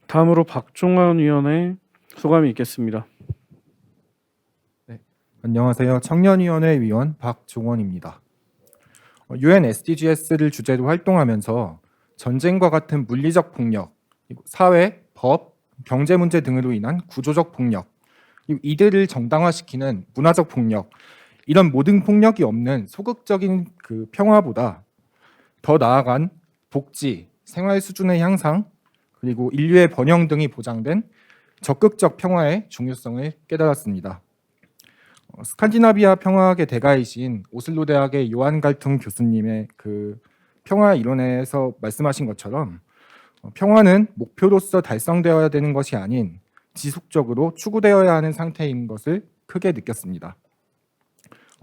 다음으로 박종환 위원의 소감이 있겠습니다.
안녕하세요. 청년위원회 위원 박종원입니다. UN SDGs를 주제로 활동하면서 전쟁과 같은 물리적 폭력, 그리고 사회, 법, 경제 문제 등으로 인한 구조적 폭력, 그리고 이들을 정당화시키는 문화적 폭력, 이런 모든 폭력이 없는 소극적인 그 평화보다 더 나아간 복지, 생활 수준의 향상, 그리고 인류의 번영 등이 보장된 적극적 평화의 중요성을 깨달았습니다. 스칸디나비아 평화학의 대가이신 오슬로 대학의 요한 갈퉁 교수님의 그 평화 이론에서 말씀하신 것처럼 평화는 목표로서 달성되어야 되는 것이 아닌 지속적으로 추구되어야 하는 상태인 것을 크게 느꼈습니다.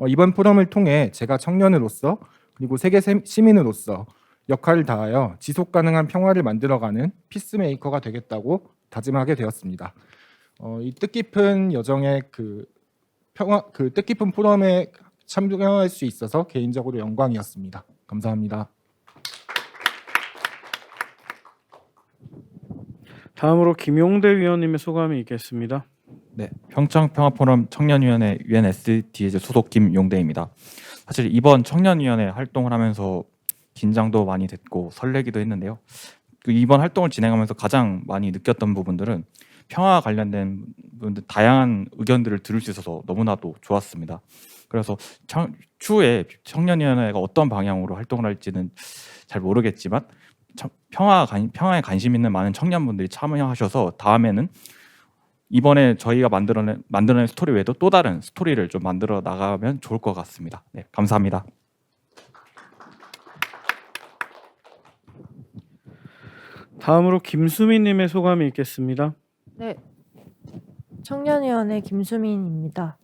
이번 포럼을 통해 제가 청년으로서 그리고 세계 시민으로서 역할을 다하여 지속 가능한 평화를 만들어가는 피스메이커가 되겠다고 다짐하게 되었습니다. 이 뜻깊은 여정의 뜻깊은 포럼에 참여할 수 있어서 개인적으로 영광이었습니다. 감사합니다.
다음으로 김용대 위원님의 소감이 있겠습니다.
네, 평창평화포럼 청년위원회 UNSDG 소속 김용대입니다. 사실 이번 청년위원회 활동을 하면서 긴장도 많이 됐고 설레기도 했는데요. 이번 활동을 진행하면서 가장 많이 느꼈던 부분들은 평화 관련된 분들 다양한 의견들을 들을 수 있어서 너무나도 좋았습니다. 그래서 추후에 청년위원회가 어떤 방향으로 활동을 할지는 잘 모르겠지만 평화에 관심 있는 많은 청년분들이 참여하셔서 다음에는 이번에 저희가 만들어낸 스토리 외에도 또 다른 스토리를 좀 만들어 나가면 좋을 것 같습니다. 네, 감사합니다.
다음으로 김수민님의 소감이 있겠습니다.
네, 청년위원회 김수민입니다.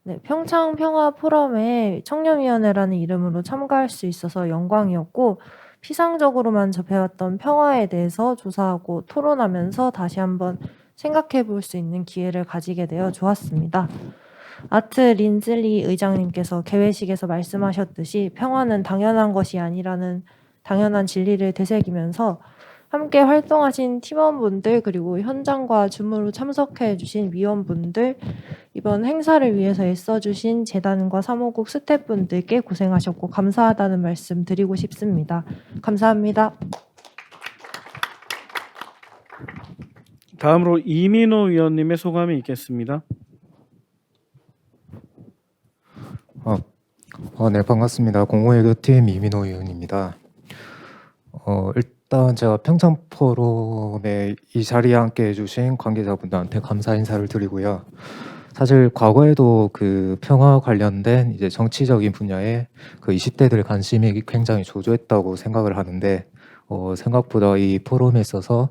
네, 평창 평화 포럼에 청년위원회라는 이름으로 참가할 수 있어서 영광이었고 피상적으로만 접해왔던 평화에 대해서 조사하고 토론하면서 다시 한번 생각해 볼 수 있는 기회를 가지게 되어 좋았습니다. 아트 린즐리 의장님께서 개회식에서 말씀하셨듯이 평화는 당연한 것이 아니라는 당연한 진리를 되새기면서 함께 활동하신 팀원분들 그리고 현장과 줌으로 참석해 주신 위원분들 이번 행사를 위해서 애써주신 재단과 사무국 스태프분들께 고생하셨고 감사하다는 말씀 드리고 싶습니다. 감사합니다.
다음으로 이민호 위원님의 소감이 있겠습니다.
네, 반갑습니다. 공공외교팀 이민호 위원입니다. 일단 제가 평창 포럼에 이 자리에 함께 해주신 관계자분들한테 감사 인사를 드리고요. 사실 과거에도 그 평화 관련된 이제 정치적인 분야에 그 20대들 관심이 굉장히 조조했다고 생각을 하는데 생각보다 이 포럼에 있어서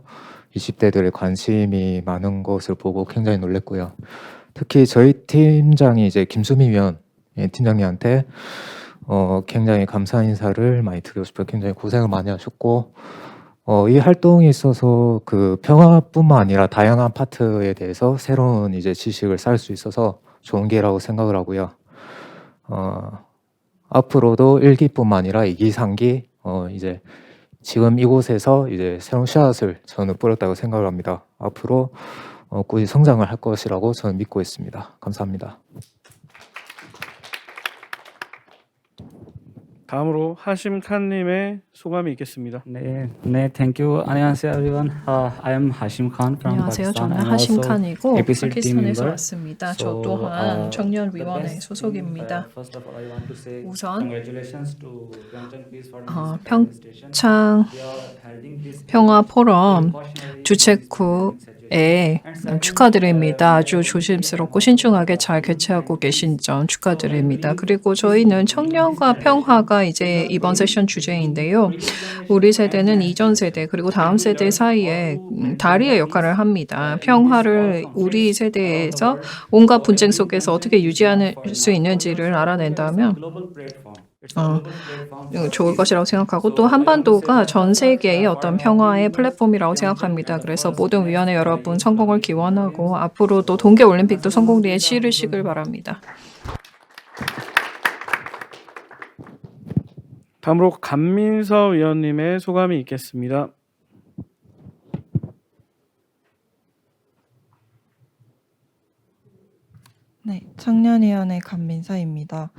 20대들의 관심이 많은 것을 보고 굉장히 놀랐고요. 특히 저희 팀장이 이제 김수미 위원 팀장님한테 굉장히 감사 인사를 많이 드리고 싶어요. 굉장히 고생을 많이 하셨고 이 활동에 있어서 그 평화뿐만 아니라 다양한 파트에 대해서 새로운 이제 지식을 쌓을 수 있어서 좋은 기회라고 생각을 하고요. 앞으로도 1기뿐만 아니라 2기, 3기 이제 지금 이곳에서 이제 새로운 씨앗을 저는 뿌렸다고 생각을 합니다. 앞으로 꾸준히 성장을 할 것이라고 저는 믿고 있습니다. 감사합니다.
다음으로 하심 칸님의 소감이 있겠습니다.
네, thank you. 안녕하세요, everyone. I am Hashim Khan from
안녕하세요.
Pakistan.
저는
I'm
하심
also
칸이고
APC team
파키스탄에서
member.
왔습니다. 저
So,
또한 청년위원회
the best
소속입니다.
thing, first of all, I want to say
우선
congratulations to Pyeongchang Peace Forum
평창 평화 포럼 주최국에 축하드립니다. 아주 조심스럽고 신중하게 잘 개최하고 계신 점 축하드립니다. 그리고 저희는 청년과 평화가 이제 이번 세션 주제인데요. 우리 세대는 이전 세대 그리고 다음 세대 사이에 다리의 역할을 합니다. 평화를 우리 세대에서 온갖 분쟁 속에서 어떻게 유지할 수 있는지를 알아낸다면 좋을 것이라고 생각하고 또 한반도가 전 세계의 어떤 평화의 플랫폼이라고 생각합니다. 그래서 모든 위원회 여러분 성공을 기원하고 앞으로도 동계올림픽도 성공리에 치르시길 바랍니다.
다음으로 감민서 위원님의 소감이 있겠습니다.
네, 청년위원회 감민서입니다.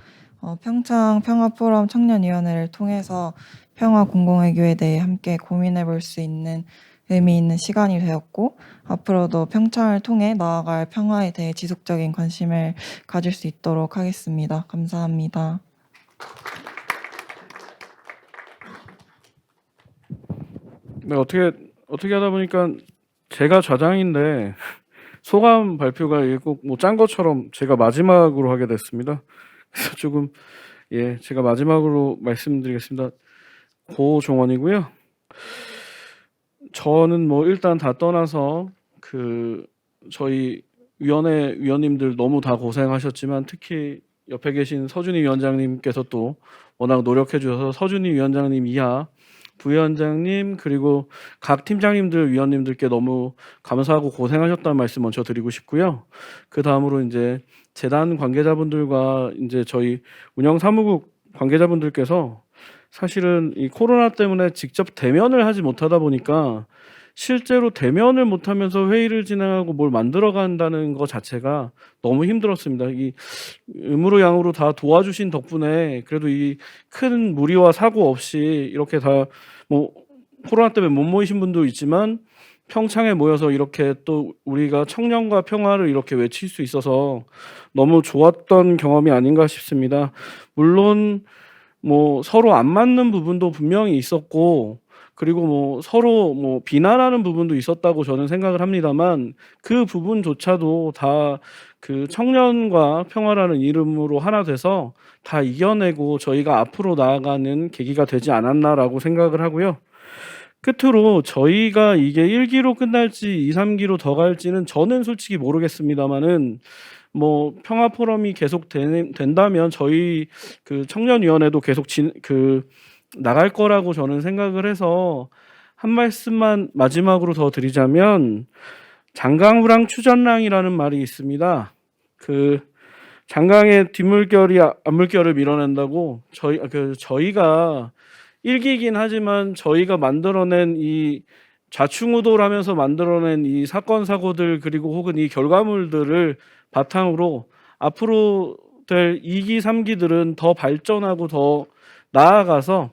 평창 평화포럼 청년위원회를 통해서 평화 공공외교에 대해 함께 고민해 볼 수 있는 의미 있는 시간이 되었고 앞으로도 평창을 통해 나아갈 평화에 대해 지속적인 관심을 가질 수 있도록 하겠습니다. 감사합니다.
네, 어떻게 하다 보니까 제가 좌장인데 소감 발표가 꼭 뭐 짠 것처럼 제가 마지막으로 하게 됐습니다. 그래서 조금 제가 마지막으로 말씀드리겠습니다. 고종원이고요. 저는 뭐 일단 다 떠나서 저희 위원회 위원님들 너무 다 고생하셨지만 특히 옆에 계신 서준희 위원장님께서 또 워낙 노력해 주셔서 서준희 위원장님 이하 부위원장님 그리고 각 팀장님들 위원님들께 너무 감사하고 고생하셨다는 말씀 먼저 드리고 싶고요. 그 다음으로 이제 재단 관계자분들과 이제 저희 운영사무국 관계자분들께서 사실은 이 코로나 때문에 직접 대면을 하지 못하다 보니까 실제로 대면을 못하면서 회의를 진행하고 뭘 만들어간다는 것 자체가 너무 힘들었습니다. 이 음으로 양으로 다 도와주신 덕분에 그래도 이 큰 무리와 사고 없이 이렇게 다 뭐 코로나 때문에 못 모이신 분도 있지만 평창에 모여서 이렇게 또 우리가 청년과 평화를 이렇게 외칠 수 있어서 너무 좋았던 경험이 아닌가 싶습니다. 물론 뭐 서로 안 맞는 부분도 분명히 있었고 그리고 뭐 서로 뭐 비난하는 부분도 있었다고 저는 생각을 합니다만 그 부분조차도 다 청년과 평화라는 이름으로 하나 돼서 다 이겨내고 저희가 앞으로 나아가는 계기가 되지 않았나라고 생각을 하고요. 끝으로 저희가 이게 1기로 끝날지 2, 3기로 더 갈지는 저는 솔직히 모르겠습니다만은 뭐 평화 포럼이 계속 된다면 저희 청년위원회도 계속 나갈 거라고 저는 생각을 해서 한 말씀만 마지막으로 더 드리자면 장강후랑 추전랑이라는 말이 있습니다. 장강의 뒷물결이 앞물결을 밀어낸다고 저희가 1기이긴 하지만 저희가 만들어낸 이 좌충우돌 하면서 만들어낸 이 사건 사고들 그리고 혹은 이 결과물들을 바탕으로 앞으로 될 2기, 3기들은 더 발전하고 더 나아가서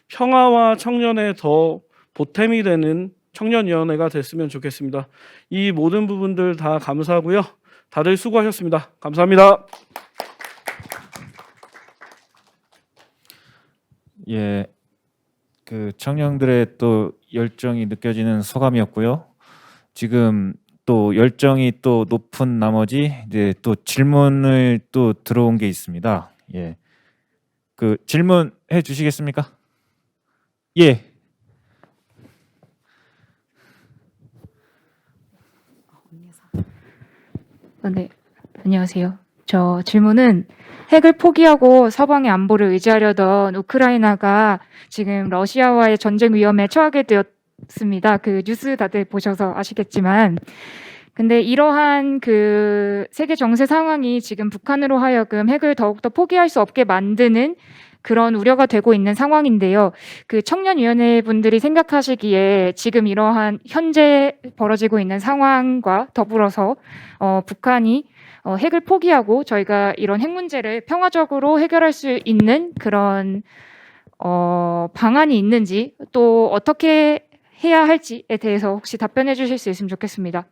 평화와 청년에 더 보탬이 되는 청년위원회가 됐으면 좋겠습니다. 이 모든 부분들 다 감사하고요. 다들 수고하셨습니다. 감사합니다.
예, 청년들의 또 열정이 느껴지는 소감이었고요. 지금 또 열정이 또 높은 나머지 이제 또 질문을 또 들어온 게 있습니다. 예, 질문해 주시겠습니까? 예.
네, 안녕하세요. 저 질문은 핵을 포기하고 서방의 안보를 의지하려던 우크라이나가 지금 러시아와의 전쟁 위험에 처하게 되었습니다. 뉴스 다들 보셔서 아시겠지만 근데 이러한 세계 정세 상황이 지금 북한으로 하여금 핵을 더욱더 포기할 수 없게 만드는 그런 우려가 되고 있는 상황인데요. 청년위원회 분들이 생각하시기에 지금 이러한 현재 벌어지고 있는 상황과 더불어서 북한이 핵을 포기하고 저희가 이런 핵 문제를 평화적으로 해결할 수 있는 그런 방안이 있는지 또 어떻게 해야 할지에 대해서 혹시 답변해 주실 수 있으면 좋겠습니다.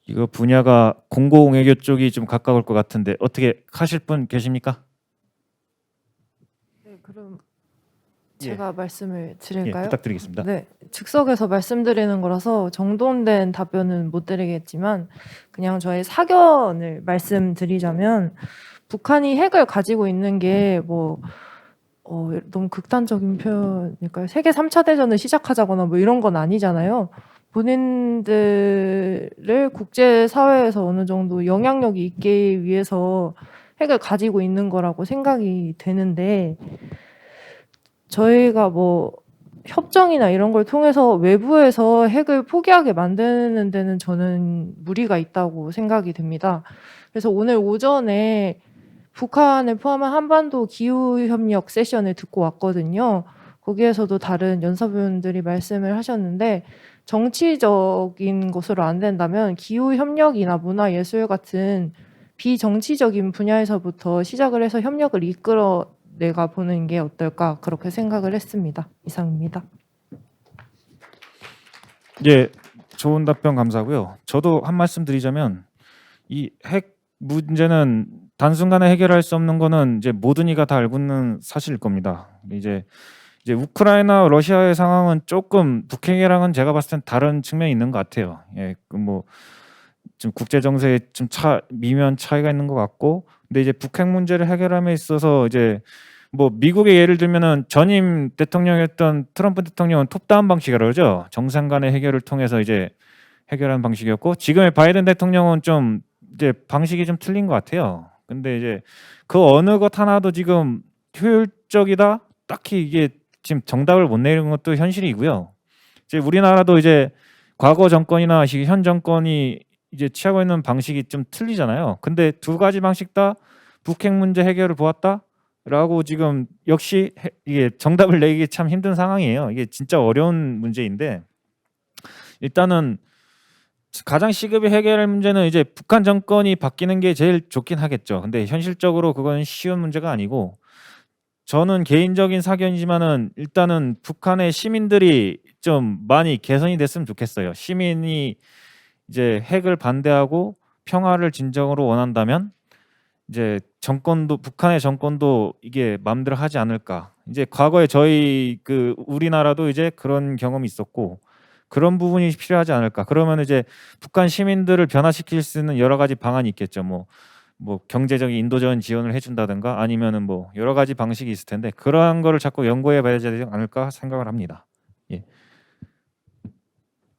이거 분야가 공공외교 쪽이 좀 가까울 것 같은데 어떻게 하실 분 계십니까?
네, 그럼 제가 말씀을
예,
드릴까요?
부탁드리겠습니다.
네, 즉석에서 말씀드리는 거라서 정돈된 답변은 못 드리겠지만 그냥 저의 사견을 말씀드리자면 북한이 핵을 가지고 있는 게 너무 극단적인 표현일까요? 세계 3차 대전을 시작하자거나 뭐 이런 건 아니잖아요. 본인들을 국제사회에서 어느 정도 영향력이 있기 위해서 핵을 가지고 있는 거라고 생각이 되는데 저희가 협정이나 이런 걸 통해서 외부에서 핵을 포기하게 만드는 데는 저는 무리가 있다고 생각이 됩니다. 그래서 오늘 오전에 북한을 포함한 한반도 기후협력 세션을 듣고 왔거든요. 거기에서도 다른 연사분들이 말씀을 하셨는데 정치적인 것으로 안 된다면 기후협력이나 문화예술 같은 비정치적인 분야에서부터 시작을 해서 협력을 이끌어 내가 보는 게 어떨까 그렇게 생각을 했습니다. 이상입니다.
예, 좋은 답변 감사하고요. 저도 한 말씀 드리자면 이 핵 문제는 단순간에 해결할 수 없는 거는 이제 모든 이가 다 알고 있는 사실일 겁니다. 이제 우크라이나 러시아의 상황은 조금 북핵이랑은 제가 봤을 땐 다른 측면이 있는 것 같아요. 예, 좀 국제 정세에 좀 미묘한 차이가 있는 것 같고, 근데 이제 북핵 문제를 해결함에 있어서 이제 미국의 예를 들면은 전임 대통령이었던 트럼프 대통령은 톱다운 방식이라고 그러죠. 정상 간의 해결을 통해서 이제 해결하는 방식이었고, 지금의 바이든 대통령은 좀 이제 방식이 좀 틀린 것 같아요. 근데 이제 그 어느 것 하나도 지금 효율적이다, 딱히 이게 지금 정답을 못 내리는 것도 현실이고요. 이제 우리나라도 이제 과거 정권이나 현 정권이 이제 취하고 있는 방식이 좀 틀리잖아요. 근데 두 가지 방식 다 북핵 문제 해결을 보았다라고 지금 역시 이게 정답을 내기 참 힘든 상황이에요. 이게 진짜 어려운 문제인데, 일단은 가장 시급히 해결할 문제는 이제 북한 정권이 바뀌는 게 제일 좋긴 하겠죠. 근데 현실적으로 그건 쉬운 문제가 아니고, 저는 개인적인 사견이지만은 일단은 북한의 시민들이 좀 많이 개선이 됐으면 좋겠어요. 시민이 이제 핵을 반대하고 평화를 진정으로 원한다면 이제 북한의 정권도 이게 마음대로 하지 않을까. 이제 과거에 저희 우리나라도 이제 그런 경험이 있었고, 그런 부분이 필요하지 않을까. 그러면 이제 북한 시민들을 변화시킬 수 있는 여러 가지 방안이 있겠죠. 경제적인 인도적인 지원을 해준다든가 아니면은 여러 가지 방식이 있을 텐데, 그러한 거를 자꾸 연구해 봐야 되지 않을까 생각을 합니다. 예.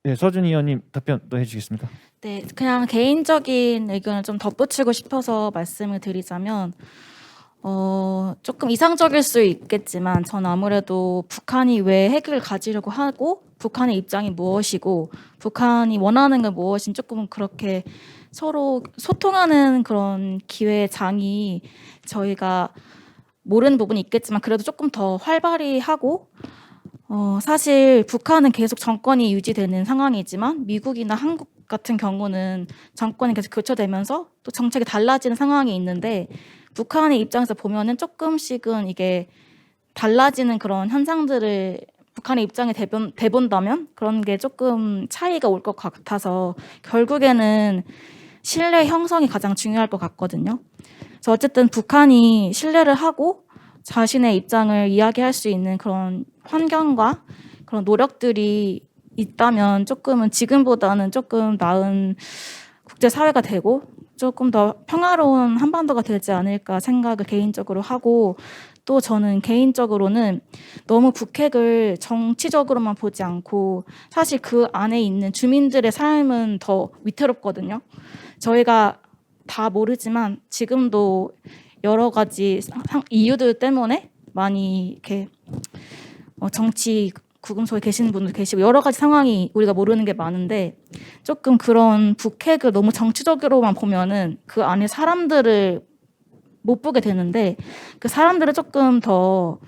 네, 서준 의원님 답변 또 해주시겠습니까?
네, 그냥 개인적인 의견을 좀 덧붙이고 싶어서 말씀을 드리자면 조금 이상적일 수 있겠지만 저는 아무래도 북한이 왜 핵을 가지려고 하고 북한의 입장이 무엇이고 북한이 원하는 게 무엇인 조금 그렇게 서로 소통하는 그런 기회의 장이 저희가 모르는 부분이 있겠지만 그래도 조금 더 활발히 하고 사실 북한은 계속 정권이 유지되는 상황이지만 미국이나 한국 같은 경우는 정권이 계속 교체되면서 또 정책이 달라지는 상황이 있는데 북한의 입장에서 보면은 조금씩은 이게 달라지는 그런 현상들을 북한의 입장에 대본다면 그런 게 조금 차이가 올 것 같아서 결국에는 신뢰 형성이 가장 중요할 것 같거든요. 그래서 어쨌든 북한이 신뢰를 하고 자신의 입장을 이야기할 수 있는 그런 환경과 그런 노력들이 있다면 조금은 지금보다는 조금 나은 국제사회가 되고 조금 더 평화로운 한반도가 되지 않을까 생각을 개인적으로 하고, 또 저는 개인적으로는 너무 북핵을 정치적으로만 보지 않고 사실 그 안에 있는 주민들의 삶은 더 위태롭거든요. 저희가 다 모르지만 지금도 여러 가지 이유들 때문에 많이 이렇게 정치 구금 속에 계시는 분도 계시고 여러 가지 상황이 우리가 모르는 게 많은데 조금 그런 북핵을 너무 정치적으로만 보면은 그 안에 사람들을 못 보게 되는데 그 사람들을 조금 더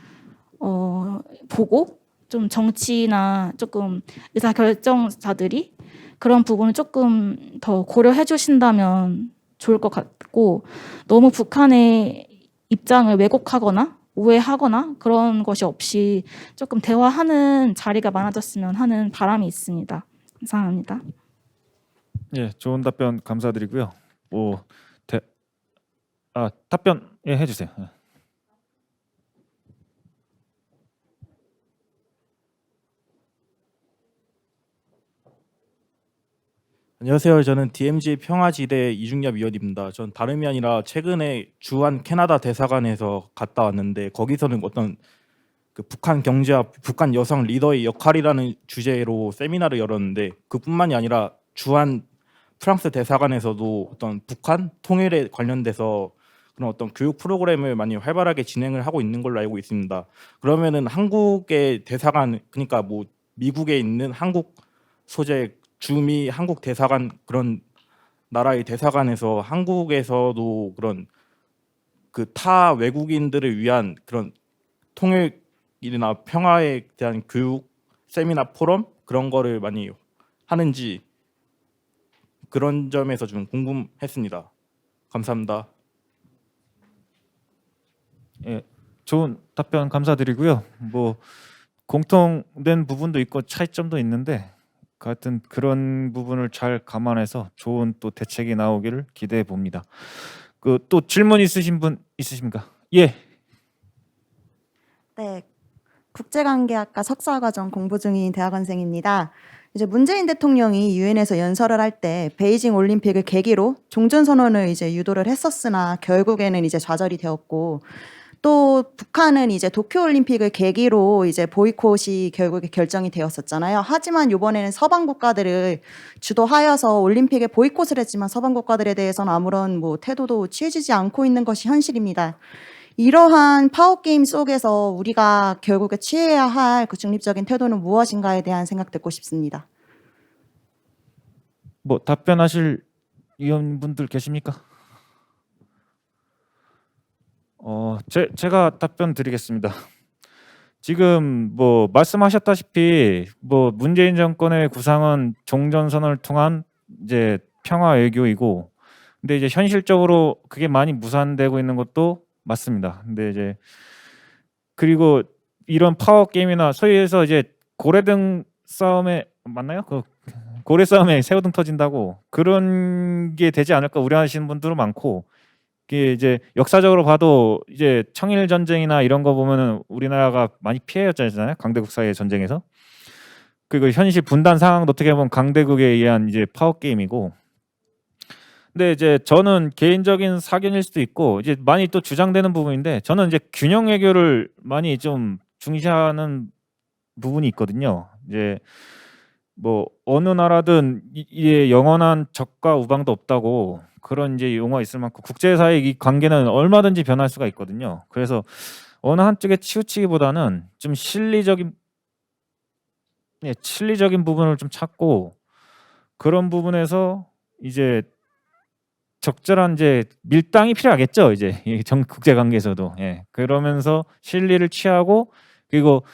보고 좀 정치나 조금 의사결정자들이 그런 부분을 조금 더 고려해 주신다면 좋을 것 같고, 너무 북한의 입장을 왜곡하거나 오해하거나 그런 것이 없이 조금 대화하는 자리가 많아졌으면 하는 바람이 있습니다. 감사합니다.
예, 좋은 답변 감사드리고요. 답변 해주세요. 예.
안녕하세요. 저는 DMZ 평화지대 이중엽 위원입니다. 전 다름이 아니라 최근에 주한 캐나다 대사관에서 갔다 왔는데 거기서는 어떤 그 북한 경제와 북한 여성 리더의 역할이라는 주제로 세미나를 열었는데 그뿐만이 아니라 주한 프랑스 대사관에서도 어떤 북한 통일에 관련돼서 그런 어떤 교육 프로그램을 많이 활발하게 진행을 하고 있는 걸로 알고 있습니다. 그러면은 한국의 대사관, 그러니까 뭐 미국에 있는 한국 소재 주미 한국 대사관, 그런 나라의 대사관에서 한국에서도 그런 그 타 외국인들을 위한 그런 통일이나 평화에 대한 교육 세미나 포럼 그런 거를 많이 하는지 그런 점에서 좀 궁금했습니다. 감사합니다.
예, 좋은 답변 감사드리고요. 뭐 공통된 부분도 있고 차이점도 있는데 하여튼 그런 부분을 잘 감안해서 좋은 또 대책이 나오기를 기대해 봅니다. 그 또 질문 있으신 분 있으십니까? 예.
네, 국제관계학과 석사과정 공부 중인 대학원생입니다. 이제 문재인 대통령이 유엔에서 연설을 할 때 베이징 올림픽을 계기로 종전선언을 이제 유도를 했었으나 결국에는 이제 좌절이 되었고, 또 북한은 이제 도쿄올림픽을 계기로 이제 보이콧이 결국에 결정이 되었었잖아요. 하지만 이번에는 서방 국가들을 주도하여서 올림픽에 보이콧을 했지만 서방 국가들에 대해서는 아무런 뭐 태도도 취해지지 않고 있는 것이 현실입니다. 이러한 파워게임 속에서 우리가 결국에 취해야 할 그 중립적인 태도는 무엇인가에 대한 생각 듣고 싶습니다.
뭐 답변하실 위원분들 계십니까? 제가 답변 드리겠습니다. 지금 뭐 말씀하셨다시피 뭐 문재인 정권의 구상은 종전선언을 통한 이제 평화 외교이고, 근데 이제 현실적으로 그게 많이 무산되고 있는 것도 맞습니다. 근데 이제 그리고 이런 파워 게임이나 소위 해서 이제 고래등 싸움에 맞나요? 그 고래 싸움에 새우등 터진다고 그런 게 되지 않을까 우려하시는 분들도 많고, 이게 이제 역사적으로 봐도 이제 청일 전쟁이나 이런 거 보면은 우리나라가 많이 피해였잖아요. 강대국 사이의 전쟁에서. 그리고 현실 분단 상황도 어떻게 보면 강대국에 의한 이제 파워 게임이고. 근데 이제 저는 개인적인 사견일 수도 있고 이제 많이 또 주장되는 부분인데, 저는 이제 균형 외교를 많이 좀 중시하는 부분이 있거든요. 이제 뭐 어느 나라든 이게 영원한 적과 우방도 없다고 그런 이제 용어가 있을 만큼 국제사회의 이 관계는 얼마든지 변할 수가 있거든요. 그래서 어느 한쪽에 치우치기보다는 좀 실리적인 부분을 좀 찾고, 그런 부분에서 이제 적절한 이제 밀당이 필요하겠죠. 이제 국제 관계에서도 그러면서 실리를 취하고, 그리고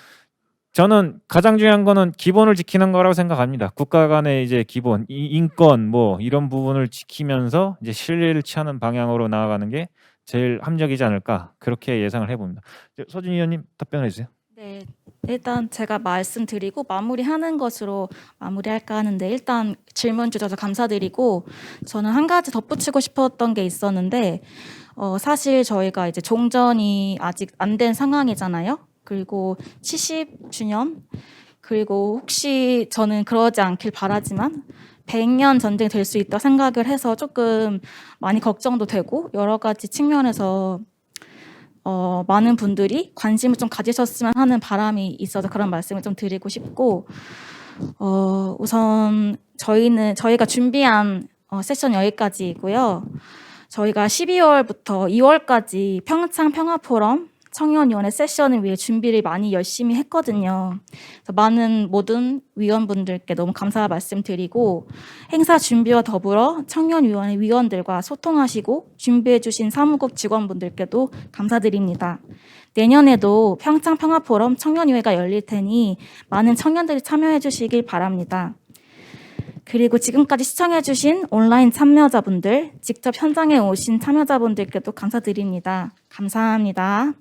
저는 가장 중요한 거는 기본을 지키는 거라고 생각합니다. 국가 간의 이제 기본, 인권 뭐 이런 부분을 지키면서 이제 실리를 취하는 방향으로 나아가는 게 제일 합리적이지 않을까 그렇게 예상을 해봅니다. 서준 의원님 답변해 주세요.
네, 일단 제가 말씀드리고 마무리하는 것으로 마무리할까 하는데, 일단 질문 주셔서 감사드리고 저는 한 가지 덧붙이고 싶었던 게 있었는데, 사실 저희가 이제 종전이 아직 안 된 상황이잖아요. 그리고 70주년, 그리고 혹시 저는 그러지 않길 바라지만 100년 전쟁이 될 수 있다 생각을 해서 조금 많이 걱정도 되고, 여러 가지 측면에서 많은 분들이 관심을 좀 가지셨으면 하는 바람이 있어서 그런 말씀을 좀 드리고 싶고, 우선 저희가 준비한 세션 여기까지이고요. 저희가 12월부터 2월까지 평창 평화포럼 청년위원회 세션을 위해 준비를 많이 열심히 했거든요. 그래서 많은 모든 위원분들께 너무 감사 말씀드리고, 행사 준비와 더불어 청년위원회 위원들과 소통하시고 준비해주신 사무국 직원분들께도 감사드립니다. 내년에도 평창 평화포럼 청년위회가 열릴 테니 많은 청년들이 참여해 주시길 바랍니다. 그리고 지금까지 시청해주신 온라인 참여자분들, 직접 현장에 오신 참여자분들께도 감사드립니다. 감사합니다.